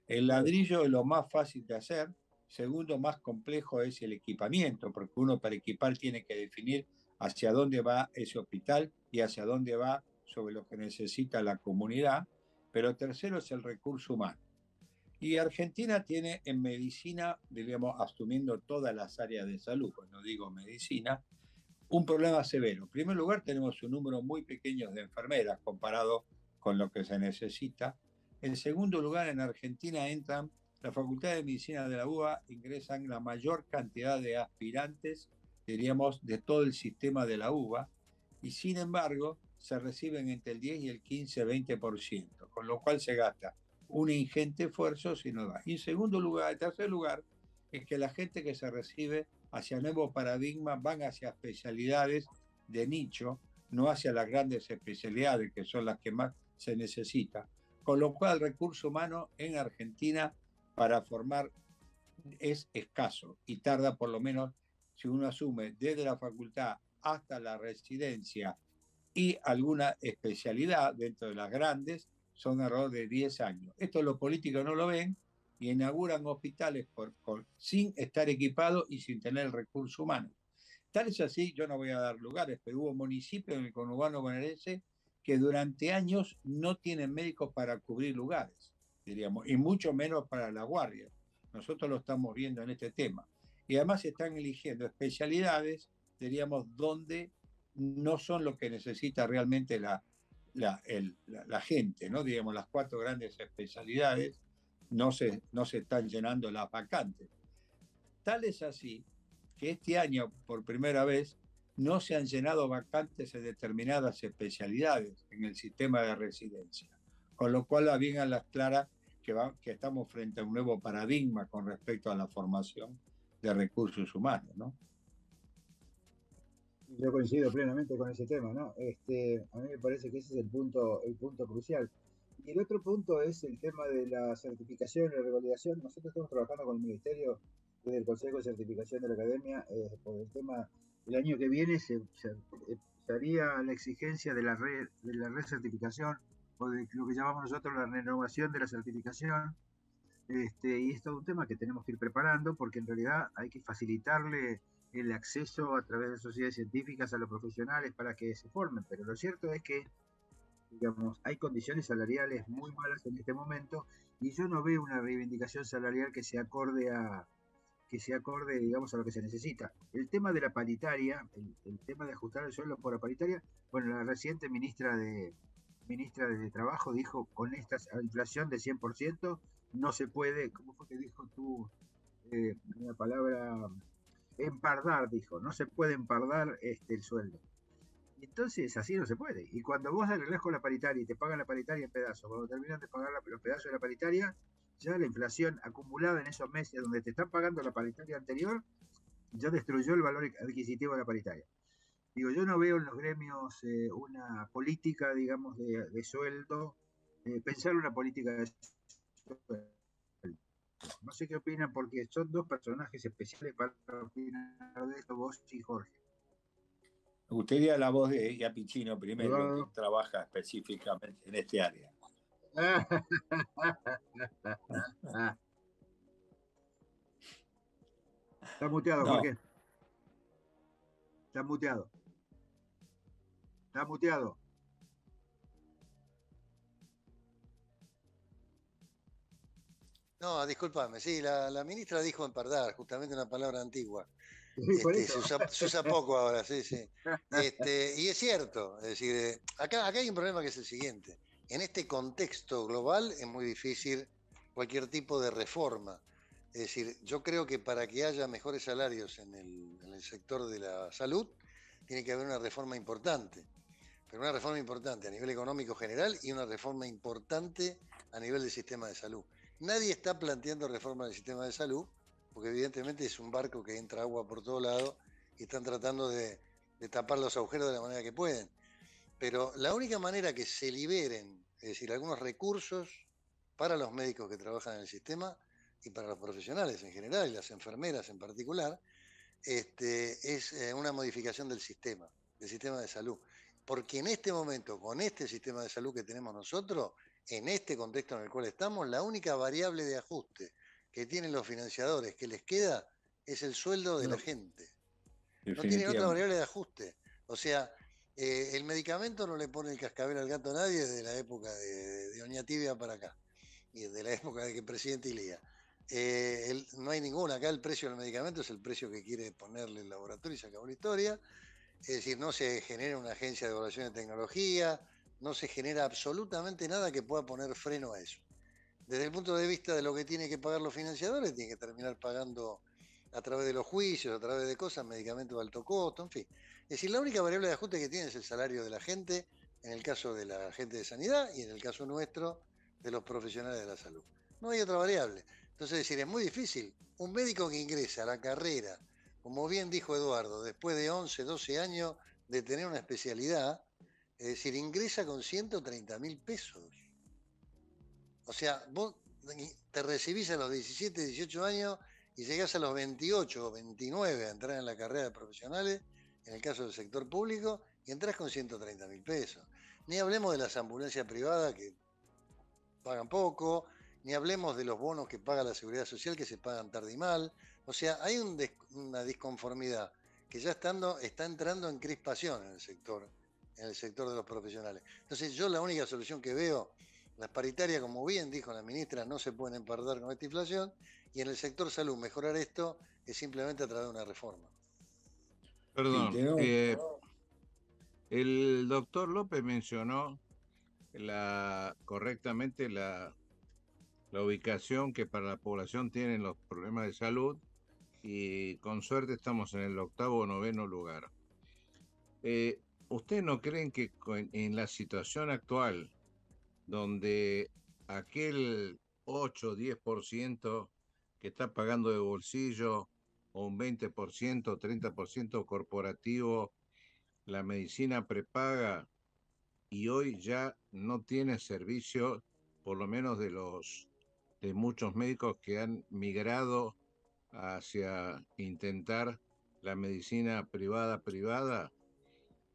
El ladrillo es lo más fácil de hacer. Segundo, más complejo es el equipamiento, porque uno para equipar tiene que definir hacia dónde va ese hospital y hacia dónde va sobre lo que necesita la comunidad. Pero tercero es el recurso humano. Y Argentina tiene en medicina, digamos, asumiendo todas las áreas de salud, cuando digo medicina, un problema severo. En primer lugar, tenemos un número muy pequeño de enfermeras comparado con lo que se necesita. En segundo lugar, en Argentina entran la Facultad de Medicina de la UBA, ingresan la mayor cantidad de aspirantes, diríamos, de todo el sistema de la UBA, y sin embargo, se reciben entre el 10 y el 15, 20%, con lo cual se gasta un ingente esfuerzo si no da. Y en tercer lugar, es que la gente que se recibe hacia nuevos paradigmas van hacia especialidades de nicho, no hacia las grandes especialidades que son las que más se necesita. Con lo cual el recurso humano en Argentina para formar es escaso y tarda por lo menos, si uno asume desde la facultad hasta la residencia y alguna especialidad dentro de las grandes, son alrededor de 10 años. Esto los políticos no lo ven y inauguran hospitales sin estar equipados y sin tener el recurso humano. Tal es así, yo no voy a dar lugares, pero hubo municipios en el conurbano bonaerense que durante años no tienen médicos para cubrir lugares, diríamos, y mucho menos para la guardia. Nosotros lo estamos viendo en este tema. Y además se están eligiendo especialidades, diríamos, donde no son lo que necesita realmente la gente, ¿no? Digamos, las 4 grandes especialidades no se están llenando las vacantes. Tal es así que este año, por primera vez, no se han llenado vacantes en determinadas especialidades en el sistema de residencia, con lo cual bien a las claras que estamos frente a un nuevo paradigma con respecto a la formación de recursos humanos, ¿no? Yo coincido plenamente con ese tema, ¿no? A mí me parece que ese es el punto crucial. Y el otro punto es el tema de la certificación y la revalidación. Nosotros estamos trabajando con el Ministerio desde el Consejo de Certificación de la Academia por el tema. El año que viene se haría la exigencia de la recertificación o de lo que llamamos nosotros la renovación de la certificación. Y es todo un tema que tenemos que ir preparando porque en realidad hay que facilitarle el acceso a través de sociedades científicas a los profesionales para que se formen. Pero lo cierto es que, digamos, hay condiciones salariales muy malas en este momento y yo no veo una reivindicación salarial que se acorde, digamos, a lo que se necesita. El tema de la paritaria, el tema de ajustar el sueldo por la paritaria, bueno, la reciente ministra de Trabajo dijo, con esta inflación de 100%, no se puede, ¿cómo fue que dijo tú? Una palabra, empardar, dijo, no se puede empardar el sueldo. Y entonces así no se puede. Y cuando vos arreglás con la paritaria y te pagan la paritaria en pedazos, cuando terminan de pagar los pedazos de la paritaria, ya la inflación acumulada en esos meses donde te están pagando la paritaria anterior, ya destruyó el valor adquisitivo de la paritaria. Digo, yo no veo en los gremios una política, digamos, de sueldo, pensar una política de sueldo. No sé qué opinan, porque son 2 personajes especiales para opinar de esto, vos y Jorge. Me gustaría la voz de Iapichino primero, que Eduardo. trabaja específicamente en este área. Está muteado, No, Jorge. Está muteado. Está muteado. No, discúlpame, sí, la ministra dijo empardar, justamente una palabra antigua. Sí, por eso. Se usa poco ahora, sí, sí. Y es cierto, es decir, acá hay un problema que es el siguiente. En este contexto global es muy difícil cualquier tipo de reforma. Es decir, yo creo que para que haya mejores salarios en el sector de la salud, tiene que haber una reforma importante. Pero una reforma importante a nivel económico general y una reforma importante a nivel del sistema de salud. Nadie está planteando reforma del sistema de salud, porque evidentemente es un barco que entra agua por todos lados y están tratando de tapar los agujeros de la manera que pueden. Pero la única manera que se liberen, es decir, algunos recursos para los médicos que trabajan en el sistema y para los profesionales en general y las enfermeras en particular, es una modificación del sistema de salud. Porque en este momento, con este sistema de salud que tenemos nosotros, en este contexto en el cual estamos, la única variable de ajuste que tienen los financiadores que les queda es el sueldo de la gente. No tienen otra variable de ajuste. O sea, el medicamento no le pone el cascabel al gato a nadie desde la época de Oñatibia para acá, y desde la época de que el presidente Ilía. No hay ninguna, acá el precio del medicamento es el precio que quiere ponerle el laboratorio y se acabó la historia. Es decir, no se genera una agencia de evaluación de tecnología, no se genera absolutamente nada que pueda poner freno a eso. Desde el punto de vista de lo que tienen que pagar los financiadores, tienen que terminar pagando a través de los juicios, a través de cosas, medicamentos de alto costo, en fin. Es decir, la única variable de ajuste que tiene es el salario de la gente, en el caso de la gente de sanidad y en el caso nuestro, de los profesionales de la salud. No hay otra variable. Entonces, es decir, es muy difícil. Un médico que ingresa a la carrera, como bien dijo Eduardo, después de 11, 12 años de tener una especialidad, es decir, ingresa con 130.000 pesos. O sea, vos te recibís a los 17, 18 años y llegás a los 28 o 29 a entrar en la carrera de profesionales, en el caso del sector público, y entras con 130.000 pesos. Ni hablemos de las ambulancias privadas que pagan poco, ni hablemos de los bonos que paga la Seguridad Social que se pagan tarde y mal. O sea, hay una disconformidad que ya está entrando en crispación en el sector de los profesionales. Entonces, yo la única solución que veo, las paritarias, como bien dijo la ministra, no se pueden empardar con esta inflación, y en el sector salud mejorar esto es simplemente a través de una reforma. Perdón, el doctor López mencionó correctamente la ubicación que para la población tienen los problemas de salud, y con suerte estamos en el 8º o 9º lugar. ¿Ustedes no creen que en la situación actual, donde aquel 8 o 10% que está pagando de bolsillo, o un 20%, 30% corporativo, la medicina prepaga, y hoy ya no tiene servicio, por lo menos de muchos médicos que han migrado hacia intentar la medicina privada?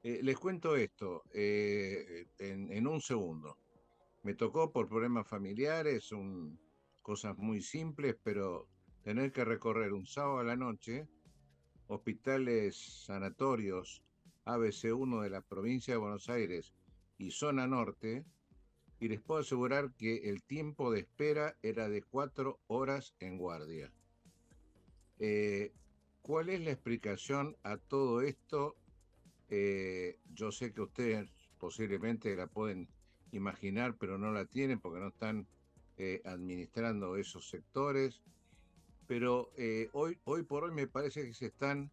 Les cuento esto en un segundo. Me tocó por problemas familiares, cosas muy simples, pero tener que recorrer un sábado a la noche hospitales sanatorios ABC1 de la provincia de Buenos Aires y zona norte, y les puedo asegurar que el tiempo de espera era de 4 horas en guardia. ¿Cuál es la explicación a todo esto? Yo sé que ustedes posiblemente la pueden imaginar, pero no la tienen porque no están administrando esos sectores. Pero hoy por hoy me parece que se están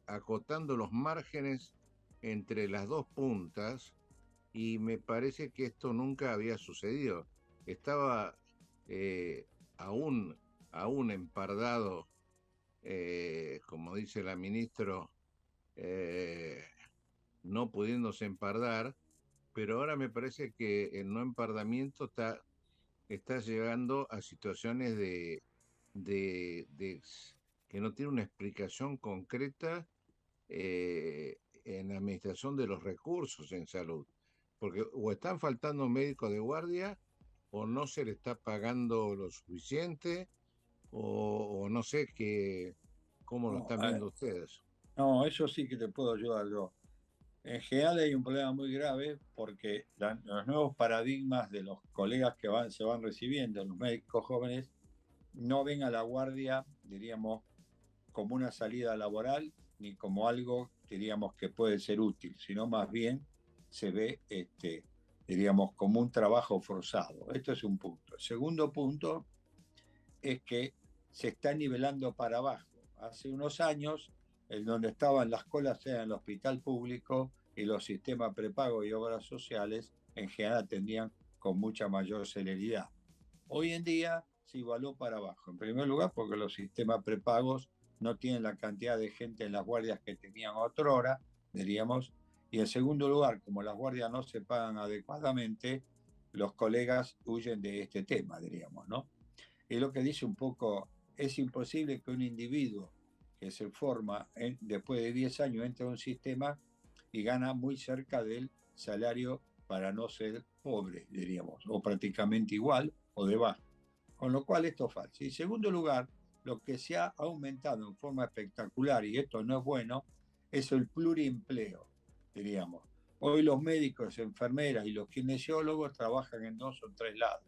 acotando los márgenes entre las dos puntas, y me parece que esto nunca había sucedido. Estaba aún empardado, como dice la ministra, no pudiéndose empardar, pero ahora me parece que el no empardamiento está llegando a situaciones de que no tiene una explicación concreta, en la administración de los recursos en salud, porque o están faltando médicos de guardia, o no se le está pagando lo suficiente, o no sé cómo lo están viendo ustedes. No, eso sí que te puedo ayudar yo. En general hay un problema muy grave porque los nuevos paradigmas de los colegas que se van recibiendo, los médicos jóvenes, no ven a la guardia, diríamos, como una salida laboral ni como algo, diríamos, que puede ser útil, sino más bien se ve, diríamos, como un trabajo forzado. Esto es un punto. El segundo punto es que se está nivelando para abajo. Hace unos años, en donde estaban las colas era en el hospital público y los sistemas prepago y obras sociales en general atendían con mucha mayor celeridad. Hoy en día se igualó para abajo. En primer lugar, porque los sistemas prepagos no tienen la cantidad de gente en las guardias que tenían otrora, diríamos. Y en segundo lugar, como las guardias no se pagan adecuadamente, los colegas huyen de este tema, diríamos, ¿no? Y lo que dice un poco, es imposible que un individuo que se forma después de 10 años entre un sistema y gana muy cerca del salario para no ser pobre, diríamos, o prácticamente igual o debajo. Con lo cual esto es falso. Y en segundo lugar, lo que se ha aumentado en forma espectacular, y esto no es bueno, es el pluriempleo, diríamos. Hoy los médicos, enfermeras y los kinesiólogos trabajan en 2 o 3 lados.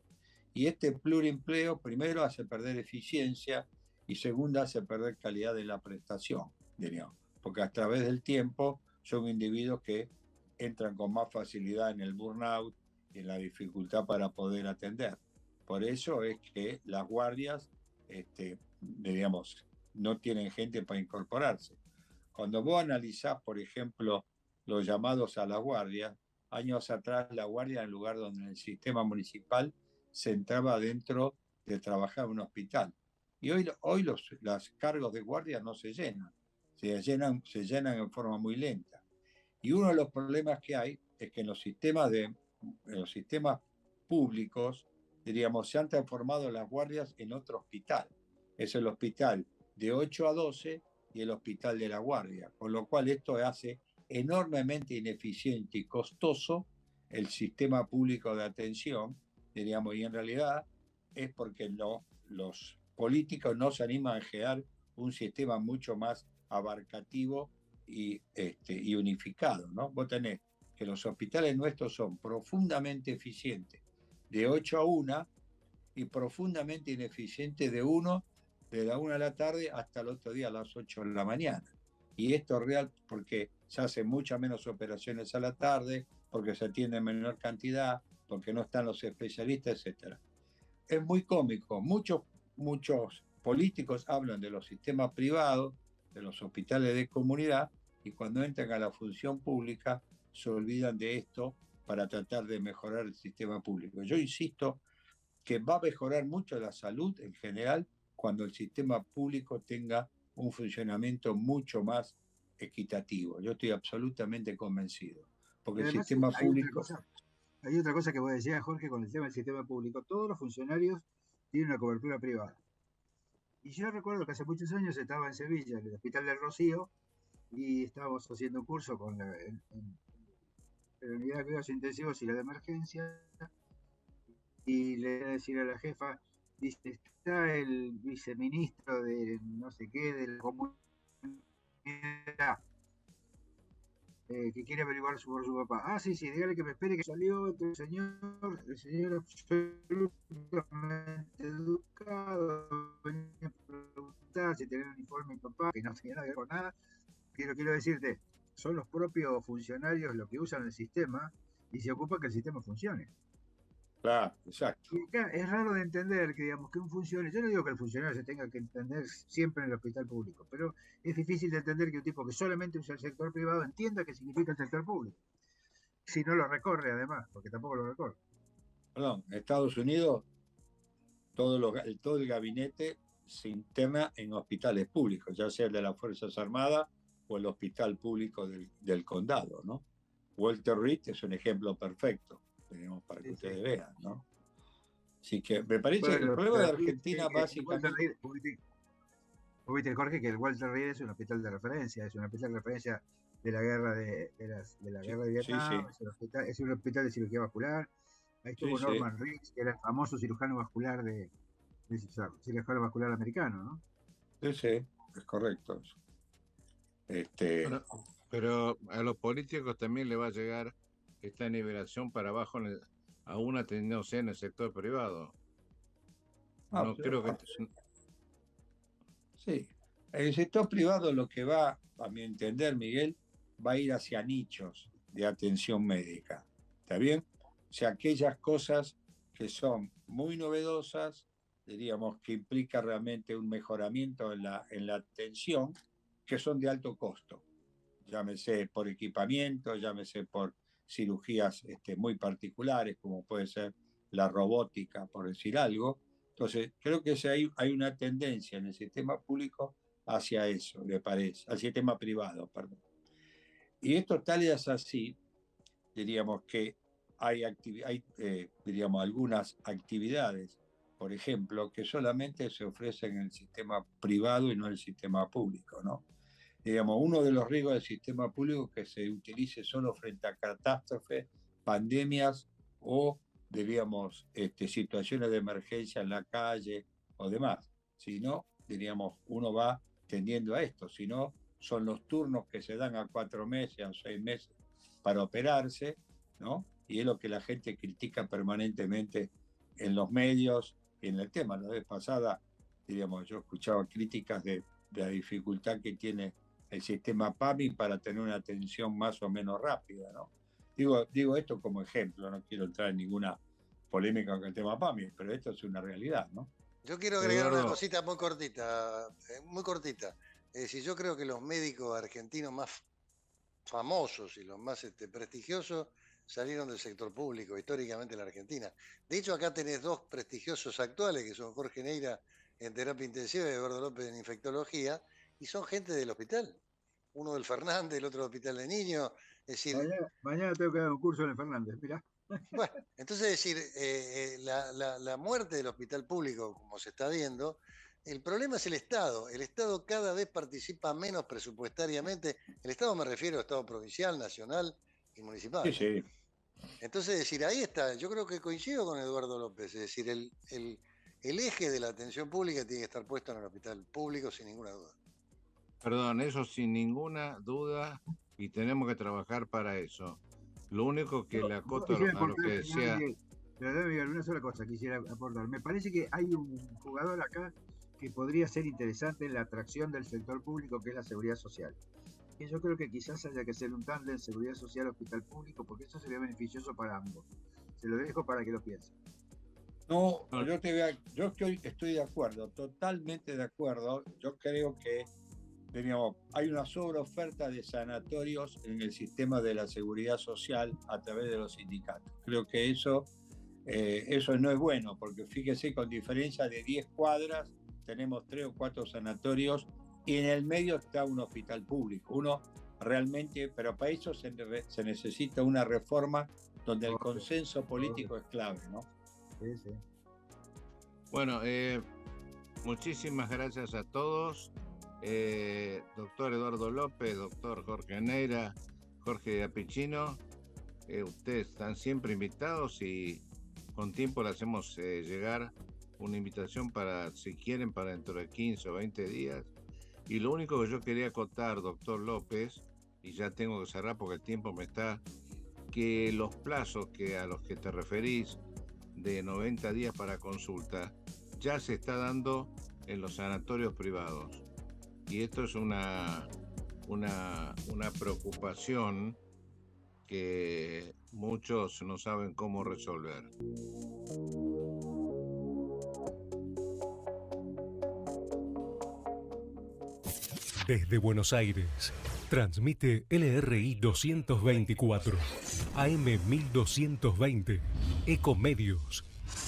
Y este pluriempleo, primero, hace perder eficiencia y segundo, hace perder calidad de la prestación, diríamos. Porque a través del tiempo son individuos que entran con más facilidad en el burnout y en la dificultad para poder atender. Por eso es que las guardias, diríamos, no tienen gente para incorporarse. Cuando vos analizás, por ejemplo, los llamados a las guardias, años atrás la guardia era el lugar donde en el sistema municipal se entraba dentro de trabajar en un hospital. Y hoy los cargos de guardia no se llenan, se llenan en forma muy lenta. Y uno de los problemas que hay es que en los sistemas públicos, diríamos, se han transformado las guardias en otro hospital. Es el hospital de 8 a 12 y el hospital de la guardia, con lo cual esto hace enormemente ineficiente y costoso el sistema público de atención, diríamos, y en realidad es porque los políticos no se animan a generar un sistema mucho más abarcativo y unificado, ¿no? Vos tenés que los hospitales nuestros son profundamente eficientes de 8 a 1 y profundamente ineficientes de la 1 de la tarde hasta el otro día a las 8 de la mañana. Y esto es real porque se hacen muchas menos operaciones a la tarde, porque se atiende en menor cantidad, porque no están los especialistas, etc. Es muy cómico. Muchos políticos hablan de los sistemas privados, de los hospitales de comunidad, y cuando entran a la función pública se olvidan de esto para tratar de mejorar el sistema público. Yo insisto que va a mejorar mucho la salud en general cuando el sistema público tenga un funcionamiento mucho más equitativo. Yo estoy absolutamente convencido. Porque además, el sistema público... Hay otra cosa que vos decías, Jorge, con el tema del sistema público. Todos los funcionarios tienen una cobertura privada. Y yo recuerdo que hace muchos años estaba en Sevilla, en el Hospital del Rocío, y estábamos haciendo un curso con la unidad de cuidados intensivos y la de emergencia, y le voy a decir a la jefa, dice, está el viceministro de no sé qué, de la comunidad, que quiere averiguar por su papá. Ah, sí, dígale que me espere, que salió el señor absolutamente educado, venía a preguntar si tenía un uniforme mi papá, que no tenía nada que ver con nada. Quiero decirte, son los propios funcionarios los que usan el sistema y se ocupan que el sistema funcione. Claro, exacto. Y acá es raro de entender que, digamos, que un funcionario, yo no digo que el funcionario se tenga que entender siempre en el hospital público, pero es difícil de entender que un tipo que solamente usa el sector privado entienda qué significa el sector público. Si no lo recorre, además, porque tampoco lo recorre. Perdón, en Estados Unidos todo el gabinete se interna en hospitales públicos, ya sea el de las Fuerzas Armadas o el hospital público del condado, ¿no? Walter Reed es un ejemplo perfecto, tenemos para que ustedes vean, ¿no? Así que me parece que el problema de Argentina básicamente... Vos viste, Jorge, que el Walter Reed es un hospital de referencia, es un hospital de referencia de la guerra de la guerra de Vietnam, es un hospital de cirugía vascular. Ahí estuvo Norman Riggs, que era el famoso cirujano vascular cirujano vascular americano, ¿no? Sí, es correcto. Pero a los políticos también le va a llegar esta nivelación para abajo, aún atendiéndose en el sector privado. Creo que... Sí, el sector privado lo que va, a mi entender, Miguel, va a ir hacia nichos de atención médica. ¿Está bien? O sea, aquellas cosas que son muy novedosas, diríamos que implica realmente un mejoramiento en la atención, que son de alto costo. Llámese por equipamiento, llámese por cirugías muy particulares, como puede ser la robótica, por decir algo. Entonces, creo que hay una tendencia en el sistema público hacia eso, me parece, al sistema privado, perdón. Y esto tal es así, diríamos que hay diríamos, algunas actividades, por ejemplo, que solamente se ofrecen en el sistema privado y no en el sistema público, ¿no? Digamos, uno de los riesgos del sistema público es que se utilice solo frente a catástrofes, pandemias o, diríamos, situaciones de emergencia en la calle o demás. Si no, diríamos, uno va tendiendo a esto. Si no, son los turnos que se dan a 4 meses, a 6 meses para operarse, ¿no? Y es lo que la gente critica permanentemente en los medios y en el tema. La vez pasada, diríamos, yo escuchaba críticas de la dificultad que tiene el sistema PAMI para tener una atención más o menos rápida, ¿no? Digo esto como ejemplo, no quiero entrar en ninguna polémica con el tema PAMI, pero esto es una realidad, ¿no? Yo quiero agregar una cosita muy cortita, muy cortita. Es decir, yo creo que los médicos argentinos más famosos y los más prestigiosos salieron del sector público, históricamente en la Argentina. De hecho, acá tenés 2 prestigiosos actuales, que son Jorge Neira en terapia intensiva y Eduardo López en infectología, y son gente del hospital. Uno del Fernández, el otro del Hospital de Niños. Es decir, mañana tengo que dar un curso en el Fernández, mirá. Bueno, entonces es decir, la muerte del hospital público, como se está viendo, el problema es el Estado. El Estado cada vez participa menos presupuestariamente. El Estado me refiero a Estado provincial, nacional y municipal. Sí. Entonces, es decir, ahí está. Yo creo que coincido con Eduardo López. Es decir, el eje de la atención pública tiene que estar puesto en el hospital público sin ninguna duda. Perdón, eso sin ninguna duda, y tenemos que trabajar para eso. Lo único que le acoto a lo que decía... Pero Miguel, una sola cosa quisiera aportar. Me parece que hay un jugador acá que podría ser interesante en la atracción del sector público, que es la seguridad social. Y yo creo que quizás haya que hacer un tándem seguridad social hospital público, porque eso sería beneficioso para ambos. Se lo dejo para que lo piensen. No, yo estoy de acuerdo, totalmente de acuerdo. Yo creo que hay una sobreoferta de sanatorios en el sistema de la seguridad social a través de los sindicatos. Creo que eso no es bueno, porque fíjese, con diferencia de 10 cuadras, tenemos 3 o 4 sanatorios y en el medio está un hospital público. Uno realmente, pero para eso se necesita una reforma donde el consenso político es clave, ¿no? Sí. Bueno, muchísimas gracias a todos. Doctor Eduardo López, doctor Jorge Neira, Jorge Apicino, ustedes están siempre invitados y con tiempo le hacemos llegar una invitación para, si quieren, para dentro de 15 o 20 días. Y lo único que yo quería acotar, doctor López, y ya tengo que cerrar porque el tiempo me está, que los plazos a los que te referís de 90 días para consulta ya se está dando en los sanatorios privados. Y esto es una preocupación que muchos no saben cómo resolver. Desde Buenos Aires, transmite LRI 224, AM 1220, Ecomedios.